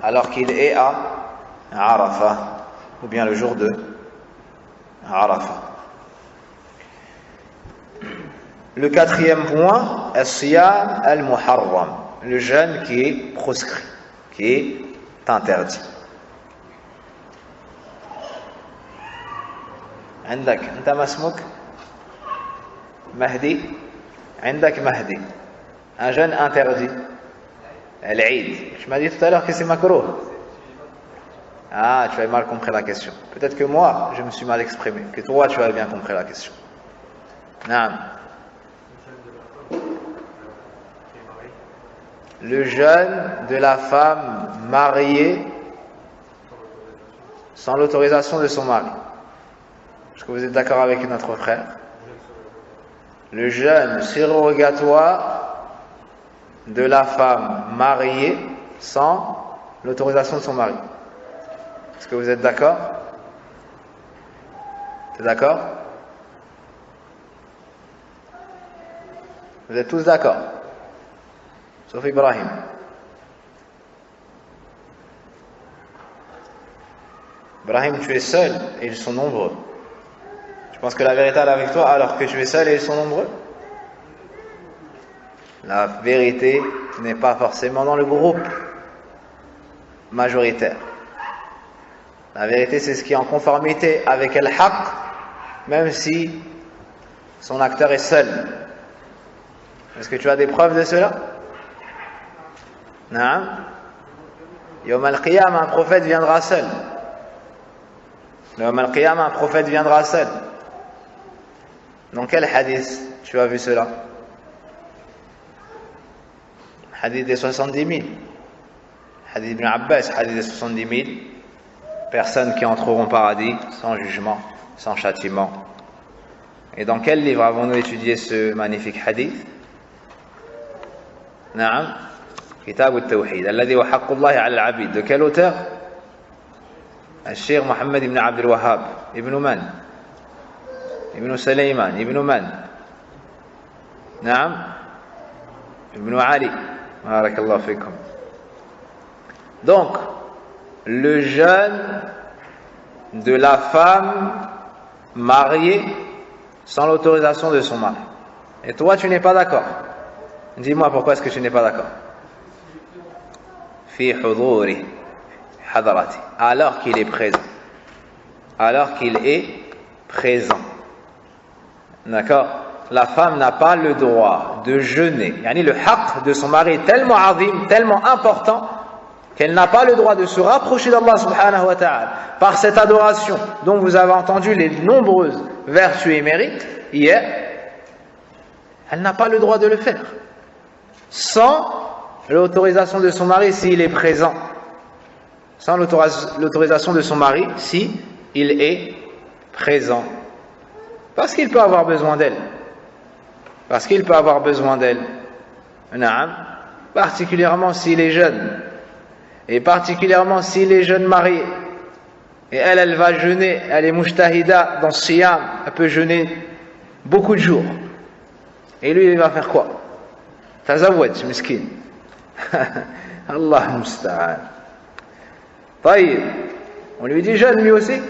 alors qu'il est à Arafah, ou bien le jour de Arafah. Le quatrième point, As-Siyam al-Muharram, le jeûne qui est proscrit, qui est interdit. عندك أنت ما اسمك؟ Mahdi. عندك Mahdi. Un jeûne interdit. L'Eid. Tu m'as dit tout à l'heure que c'est makruh. Ah, tu as mal compris la question. Peut-être que moi, je me suis mal exprimé. Que toi, tu as bien compris la question. Naam. Le jeûne de la femme mariée sans l'autorisation de son mari. Est-ce que vous êtes d'accord avec notre frère? Le jeûne surrogatoire de la femme mariée sans l'autorisation de son mari. Est-ce que vous êtes d'accord? Tu es d'accord? Vous êtes tous d'accord? Sauf Ibrahim. Ibrahim, tu es seul et ils sont nombreux. Tu penses que la vérité est avec toi alors que tu es seul et ils sont nombreux? La vérité n'est pas forcément dans le groupe majoritaire. La vérité, c'est ce qui est en conformité avec Al-Haq, même si son acteur est seul. Est-ce que tu as des preuves de cela? Non. Yawm al-Qiyam, un prophète viendra seul. Yawm al-Qiyam, un prophète viendra seul. Dans quel hadith tu as vu cela? Hadith des 70 000. Hadith Ibn Abbas, hadith des 70 000. Personnes qui entreront au paradis sans jugement, sans châtiment. Et dans quel livre avons-nous étudié ce magnifique hadith? Naam. Kitab al-Tawhid. Alladhi wa haqqullahi ala al-abid. De quel auteur? Al-Sheikh Mohammed ibn Abdul Wahhab. Ibn Man. Ibn Sulayman. Ibn Man. Naam. Ibn Ali. Barakallahu fikum. Donc, le jeûne de la femme mariée sans l'autorisation de son mari. Et toi, tu n'es pas d'accord. Dis-moi pourquoi est-ce que tu n'es pas d'accord. Fi huduri hadarati. Alors qu'il est présent. Alors qu'il est présent. D'accord? La femme n'a pas le droit de jeûner. Yani le haqq de son mari est tellement azim, tellement important, qu'elle n'a pas le droit de se rapprocher d'Allah subhanahu wa ta'ala par cette adoration dont vous avez entendu les nombreuses vertus et mérites hier. Elle n'a pas le droit de le faire sans l'autorisation de son mari s'il est présent, sans l'autorisation de son mari si il est présent, parce qu'il peut avoir besoin d'elle, particulièrement s'il est jeune, et particulièrement s'il est jeune marié, et elle va jeûner, elle est mujtahida dans ce siyam, elle peut jeûner beaucoup de jours, et lui il va faire quoi? Tazawwaj miskin. Allah musta'an. Taïb, on lui dit jeune lui aussi,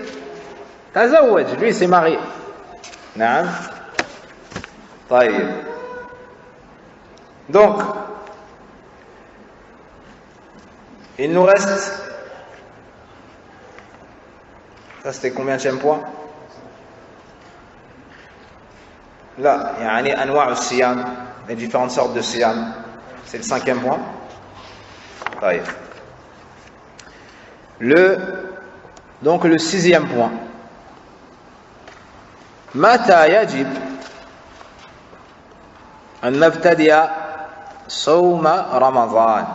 tazawwaj, lui c'est marié. Naam. Taïb. Donc il nous reste, ça c'était combienième point? Là, yani anwa' al-siyam, les différentes sortes de siyam, c'est le 5e point. Taïb. Donc le 6e point. Mata yajib an nabtadi'a sawma Ramadan.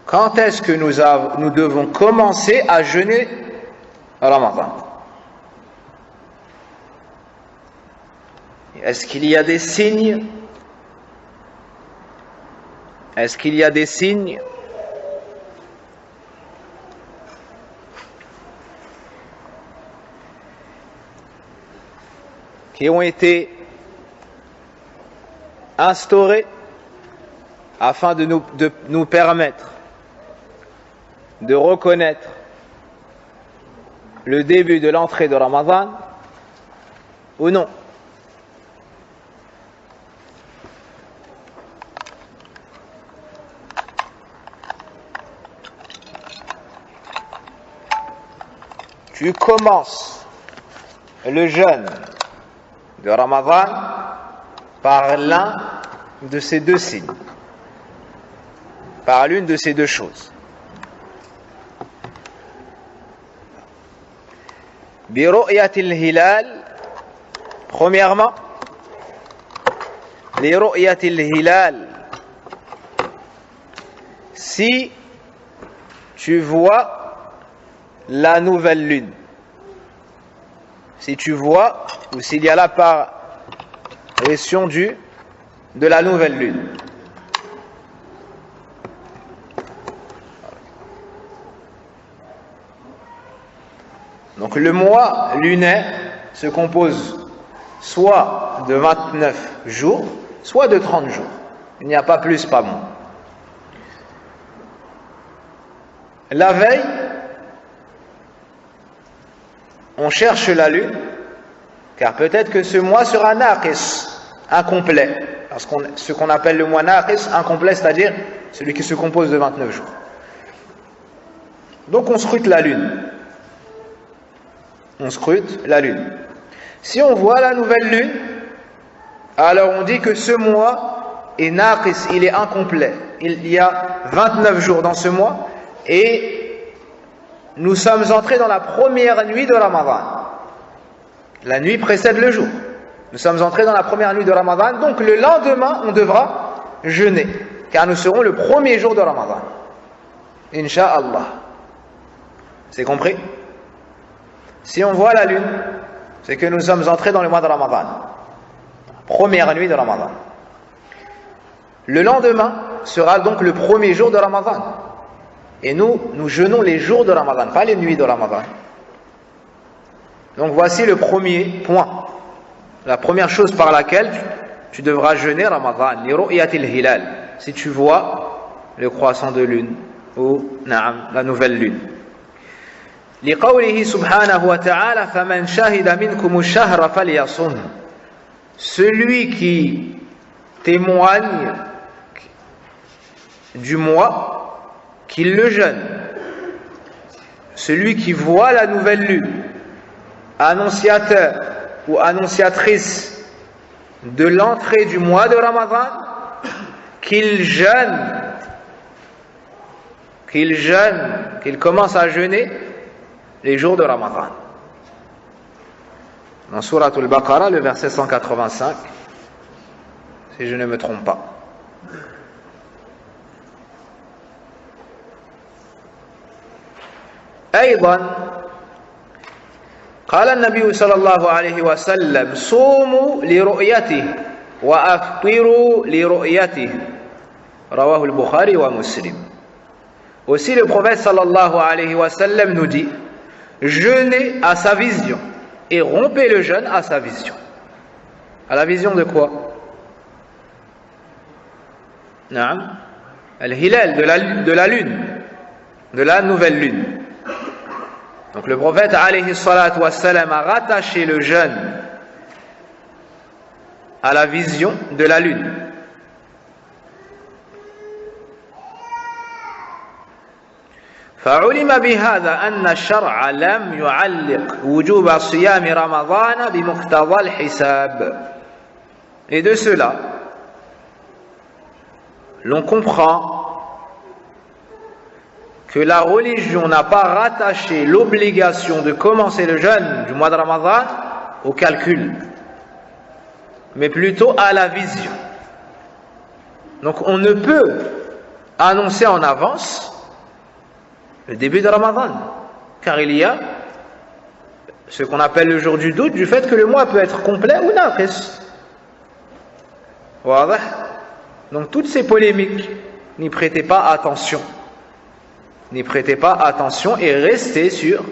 Quand est-ce que nous devons commencer à jeûner Ramadan? Est-ce qu'il y a des signes? Est-ce qu'il y a des signes qui ont été instaurés afin de nous permettre de reconnaître le début de l'entrée de Ramadan ou non? Tu commences le jeûne de Ramadan par l'un de ces deux signes, par l'une de ces deux choses. Biru'yatil hilal, premièrement, li ru'yatil hilal, si tu vois la nouvelle lune, si tu vois ou s'il y a l'apparition de la nouvelle lune. Donc le mois lunaire se compose soit de 29 jours, soit de 30 jours. Il n'y a pas plus, pas moins. La veille, on cherche la lune, car peut-être que ce mois sera naqis, incomplet. Parce que ce qu'on appelle le mois naqis, incomplet, c'est-à-dire celui qui se compose de 29 jours. Donc on scrute la lune. On scrute la lune. Si on voit la nouvelle lune, alors on dit que ce mois est naqis, il est incomplet. Il y a 29 jours dans ce mois et nous sommes entrés dans la première nuit de Ramadan. La nuit précède le jour. Nous sommes entrés dans la première nuit de Ramadan, donc le lendemain on devra jeûner, car nous serons le premier jour de Ramadan. Inch'Allah. C'est compris? Si on voit la lune, c'est que nous sommes entrés dans le mois de Ramadan. Première nuit de Ramadan. Le lendemain sera donc le premier jour de Ramadan. Et nous jeûnons les jours de Ramadan, pas les nuits de Ramadan. Donc voici le premier point. La première chose par laquelle tu devras jeûner Ramadan, li ru'yatil hilal, si tu vois le croissant de lune ou la nouvelle lune. لقوله سبحانه وتعالى فمن شهد منكم الشهر فليصم. Celui qui témoigne du mois, qu'il le jeûne. celui qui voit la nouvelle lune, annonciateur ou annonciatrice de l'entrée du mois de Ramadan, qu'il jeûne, qu'il commence à jeûner les jours de Ramadan. Dans Surat al-Baqarah, le verset 185, si je ne me trompe pas. أيضا قال النبي صلى الله عليه وسلم صوموا لرؤيته وأفطروا لرؤيته رواه البخاري ومسلم. Aussi le prophète sallallahu alayhi wa sallam nous dit: jeûnez à sa vision et rompez le jeûne à sa vision. À la vision de quoi? Naam, al-hilal, de la lune, de la nouvelle lune. Donc le prophète alayhi salatu wa sallam a rattaché le jeûne à la vision de la lune. فعلم بهذا أن الشرع لم يعلق وجوب صيام رمضان بمقتضى الحساب. Et de cela, l'on comprend que la religion n'a pas rattaché l'obligation de commencer le jeûne du mois de Ramadan au calcul, mais plutôt à la vision. Donc on ne peut annoncer en avance le début de Ramadan, car il y a ce qu'on appelle le jour du doute, du fait que le mois peut être complet ou naqis. Voilà. Donc toutes ces polémiques, n'y prêtez pas attention. N'y prêtez pas attention et restez sur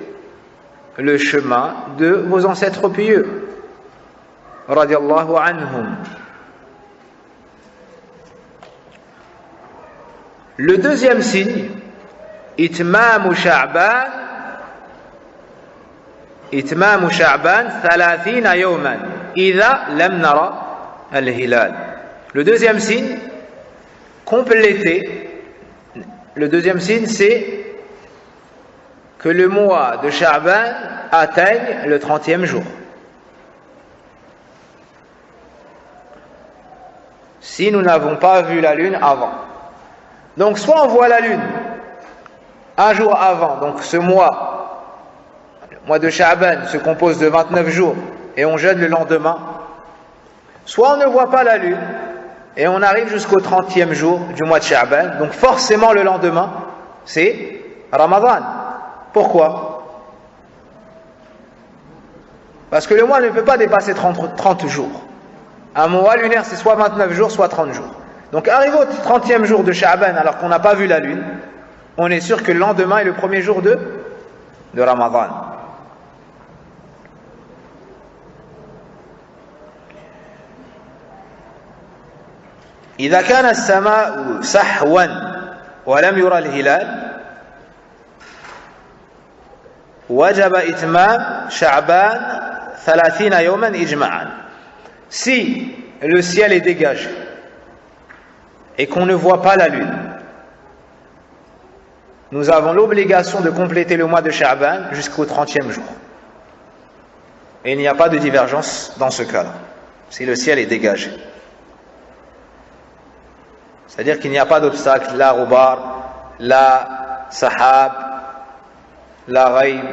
le chemin de vos ancêtres pieux. Radiallahu anhum. Le deuxième signe, إتمام شعبان 30 يوما إذا لم نرى الهلال. Le deuxième signe, compléter. Le deuxième signe, c'est que le mois de Sha'ban atteigne le 30e jour. Si nous n'avons pas vu la lune avant. Donc soit on voit la lune un jour avant, donc ce mois, le mois de Sha'ban se compose de 29 jours et on jeûne le lendemain, soit on ne voit pas la lune et on arrive jusqu'au 30e jour du mois de Sha'ban, donc forcément le lendemain c'est Ramadan. Pourquoi? Parce que le mois ne peut pas dépasser 30 jours. Un mois lunaire c'est soit 29 jours soit 30 jours. Donc arrivé au 30e jour de Sha'ban alors qu'on n'a pas vu la lune, on est sûr que le lendemain est le premier jour de Ramadan. إذا كان السماء سحوا ولم يرى الهلال وجب إتمام شعبان 30 يوما إجماعا. Si le ciel est dégagé et qu'on ne voit pas la lune, nous avons l'obligation de compléter le mois de Sha'ban jusqu'au 30e jour. Et il n'y a pas de divergence dans ce cas-là, si le ciel est dégagé. C'est-à-dire qu'il n'y a pas d'obstacle, la roubar, la sahab, la ghaib.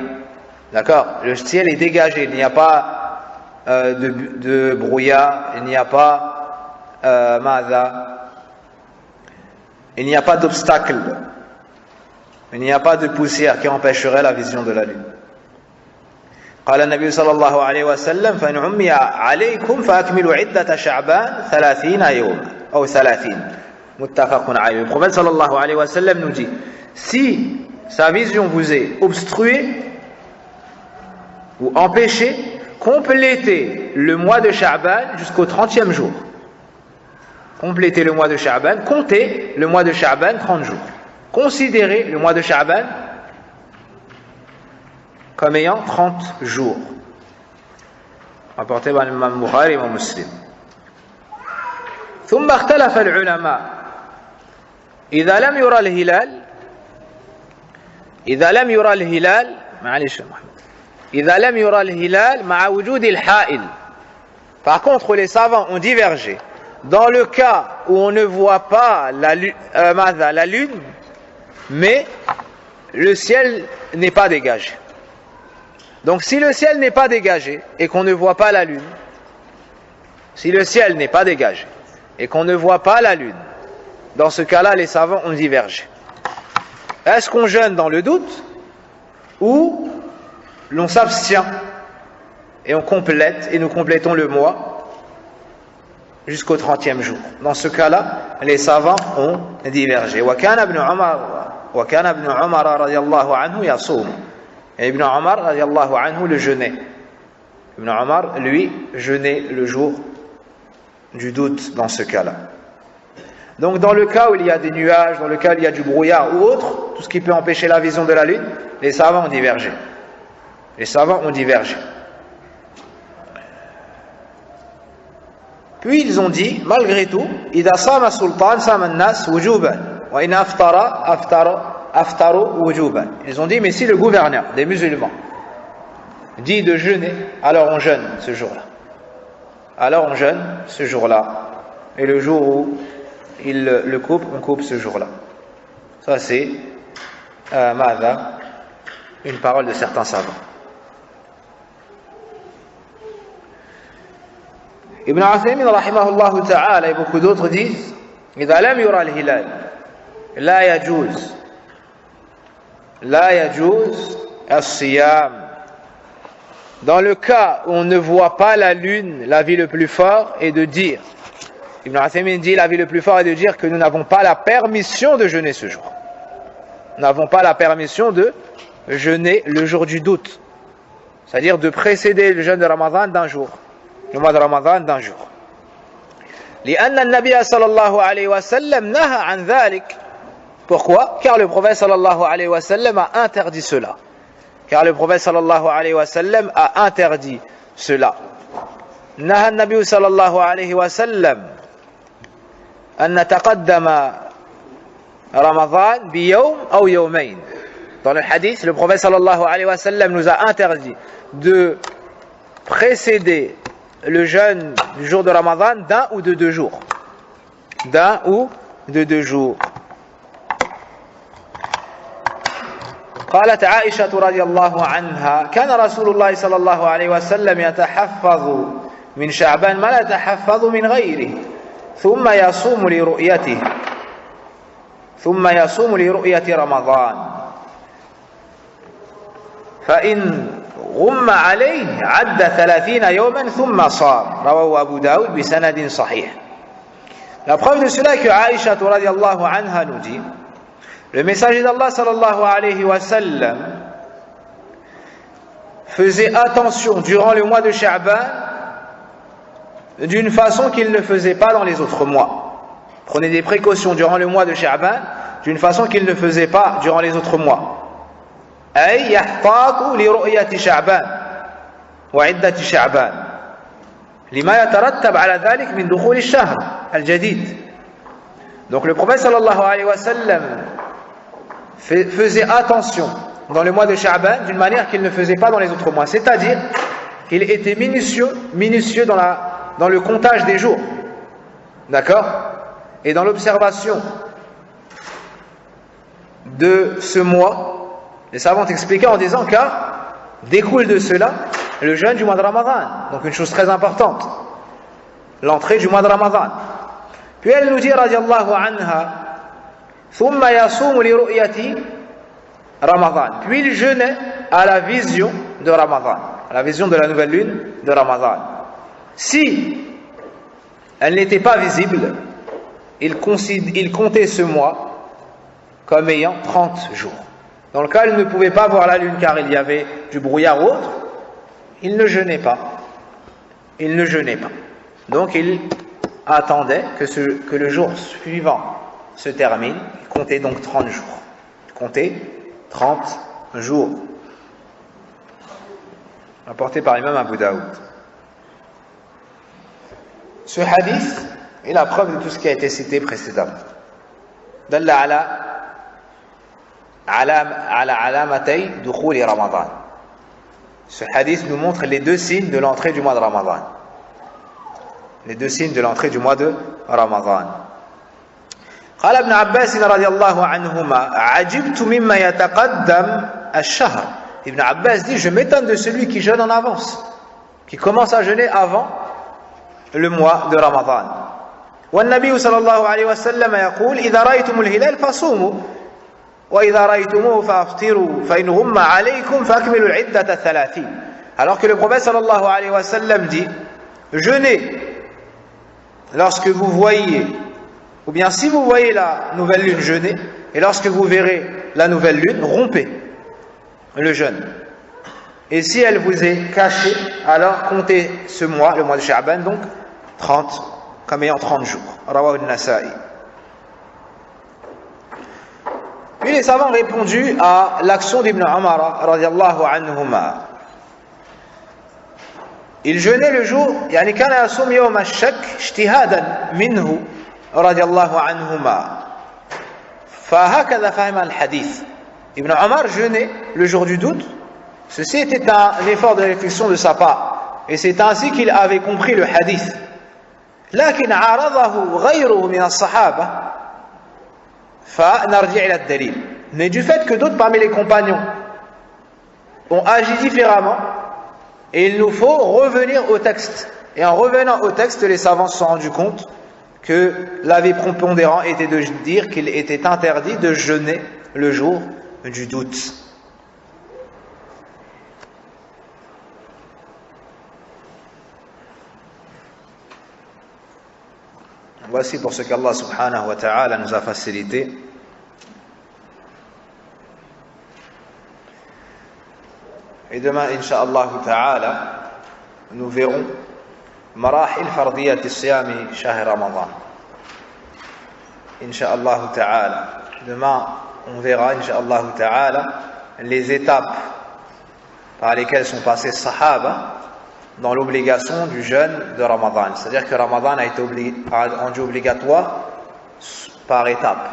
D'accord? Le ciel est dégagé, il n'y a pas de brouillard, il n'y a pas madha, il n'y a pas d'obstacle. Il n'y a pas de poussière qui empêcherait la vision de la lune. قال النبي صلى الله عليه وسلم فإن عمي عليكم فأكملوا عدة شعبان 30 يوما أو 30 متفق عليه. Le prophète صلى الله عليه وسلم nous dit, si sa vision vous est obstruée ou empêchée, complétez le mois de Sha'ban jusqu'au 30e jour. Complétez le mois de Sha'ban, comptez le mois de Sha'ban 30 jours. Considérez le mois de Sha'ban comme ayant 30 jours. Rapporté par l'imam Bukhari et l'imam Muslim. ثم اختلف العلماء إذا لم يرى الهلال إذا لم يرى الهلال معلش إذا لم يرى الهلال مع وجود الحائل. Par contre, les savants ont divergé. Dans le cas où on ne voit pas la lune, mais le ciel n'est pas dégagé. Donc si le ciel n'est pas dégagé et qu'on ne voit pas la lune, si le ciel n'est pas dégagé et qu'on ne voit pas la lune, dans ce cas-là, les savants ont divergé. Est-ce qu'on jeûne dans le doute ou l'on s'abstient et on complète et nous complétons le mois jusqu'au 30e jour? Dans ce cas-là, les savants ont divergé. وكان ابن عمر رضي الله عنه يصوم. Et Ibn Omar رضي الله عنه le jeûnait. Ibn Omar, lui, jeûnait le jour du doute dans ce cas-là. Donc dans le cas où il y a des nuages, dans le cas où il y a du brouillard ou autre, tout ce qui peut empêcher la vision de la lune, les savants ont divergé. Les savants ont divergé. Puis ils ont dit, malgré tout, إذا صام السلطان صام الناس وجوبا وإن أفطروا وجوبا. Ils ont dit, mais si le gouverneur des musulmans dit de jeûner, alors on jeûne ce jour-là. Alors on jeûne ce jour-là. Et le jour où il le coupe, on coupe ce jour-là. Ça c'est une parole de certains savants. Ibn Uthaymin rahimahullah ta'ala et beaucoup d'autres disent إذا لم يرى الهلال لا يجوز الصيام. Dans le cas où on ne voit pas la lune, l'avis le plus fort est de dire, Ibn Uthaymin dit, l'avis le plus fort est de dire que nous n'avons pas la permission de jeûner ce jour. Nous n'avons pas la permission de jeûner le jour du doute, c'est-à-dire de précéder le jeûne de Ramadan d'un jour, le mois de Ramadan d'un jour. لأن النبي صلى الله عليه وسلم نهى عن ذلك. Pourquoi? Car le prophète sallallahu alayhi wa sallam a interdit cela. Car le prophète sallallahu alayhi wa sallam a interdit cela. نهى النبي صلى الله عليه وسلم أن نتقدم رمضان بيوم أو يومين. Dans le hadith, le prophète sallallahu alayhi wa sallam nous a interdit de précéder le jeûne du jour de Ramadan d'un ou de 2 jours. D'un ou de 2 jours. قالت عائشة رضي الله عنها كان رسول الله صلى الله عليه وسلم يتحفظ من شعبان ما لا يتحفظ من غيره ثم يصوم لرؤية رمضان فإن غم عليه عد 30 يوما ثم صام رواه أبو داود بسند صحيح. La preuve de cela que Aïcha radiyallahu anha nous dit, le messager d'Allah sallallahu alayhi wa sallam faisait attention durant le mois de Sha'ban d'une façon qu'il ne faisait pas dans les autres mois. Prenez des précautions durant le mois de Sha'ban d'une façon qu'il ne faisait pas durant les autres mois. أي يحتاط لرؤية شعبان وعدة شعبان لما يترتب على ذلك من دخول الشهر الجديد. Donc le prophète sallallahu alayhi wa sallam faisait attention dans le mois de Sha'ban d'une manière qu'il ne faisait pas dans les autres mois, c'est-à-dire qu'il était minutieux dans le comptage des jours, d'accord, et dans l'observation de ce mois. Les savants expliquaient en disant car découle de cela le jeûne du mois de Ramadan, donc une chose très importante, l'entrée du mois de Ramadan. Puis elle nous dit radiyallahu anha thumma yasumu li ru'yati Ramadan, puis il jeûnait à la vision de Ramadan, à la vision de la nouvelle lune de Ramadan. Si elle n'était pas visible, il comptait ce mois comme ayant 30 jours. Dans le cas où il ne pouvait pas voir la lune car il y avait du brouillard ou autre, il ne jeûnait pas. Il ne jeûnait pas. Donc il attendait que le jour suivant se termine. Il comptait donc 30 jours. Il comptait 30 jours. Rapporté par l'imam Abu Daoud. Ce hadith est la preuve de tout ce qui a été cité précédemment. Dalla ala على علامتي دخول رمضان. Ce hadith nous montre les deux signes de l'entrée du mois de Ramadan. Les deux signes de l'entrée du mois de Ramadan. قال ابن عباس رضي الله عنهما عجبت مما يتقدم الشهر. Ibn Abbas dit, je m'étonne de celui qui jeûne en avance, qui commence à jeûner avant le mois de Ramadan. والنبي صلى الله عليه وسلم يقول إذا رأيتم الهلال فصوموا وإذا رأيتموه فأفطروا فإن غم عليكم فأكملوا العدة 30. Alors que le prophète صلى الله عليه وسلم dit, jeûnez lorsque vous voyez, ou bien si vous voyez la nouvelle lune, jeûnez, et lorsque vous verrez la nouvelle lune, rompez le jeûne. Et si elle vous est cachée, alors comptez ce mois, le mois de Sha'ban, donc 30, comme ayant 30 jours. Rawahu an-Nasa'i. Puis les savants ont répondu à l'action d'Ibn Umar radiyallahu anhuma. Il jeûnait le jour, يعني كان يصوم يوم الشك اجتهادا منه رضي الله عنهما. فهكذا فهم الحديث. Ibn Omar jeûnait le jour du doute. Ceci était un effort de réflexion de sa part. Et c'est ainsi qu'il avait compris le hadith. لكن عارضه غيره من الصحابة فنرجع إلى الدليل. Mais du fait que d'autres parmi les compagnons ont agi différemment, et il nous faut revenir au texte. Et en revenant au texte, les savants se sont rendus compte que l'avis prépondérant était de dire qu'il était interdit de jeûner le jour du doute. Voici pour ce qu'Allah subhanahu wa ta'ala nous a facilité. Et demain, incha'Allah ta'ala, nous verrons marahil fardiyat as-siyami shahr Ramadan. Incha'Allah ta'ala. Demain, on verra, incha'Allah ta'ala, les étapes par lesquelles sont passés les Sahaba dans l'obligation du jeûne de Ramadan. C'est-à-dire que Ramadan a été rendu obligatoire par étapes.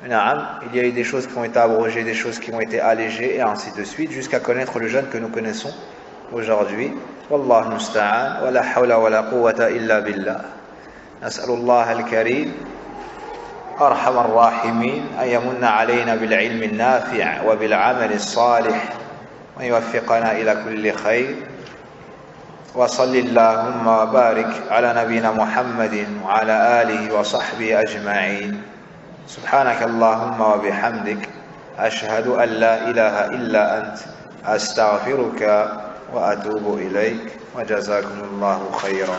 Il y a eu des choses qui ont été abrogées, des choses qui ont été allégées, et ainsi de suite, jusqu'à connaître le jeûne que nous connaissons aujourd'hui. Wallahu musta'an, wa la hawla wa la quwwata illa billah. Nas'alullah al-karim أرحم الراحمين أن يمن علينا بالعلم النافع وبالعمل الصالح ويوفقنا إلى كل خير وصل اللهم وبارك على نبينا محمد وعلى آله وصحبه أجمعين سبحانك اللهم وبحمدك أشهد أن لا إله إلا أنت أستغفرك وأتوب إليك وجزاكم الله خيرا.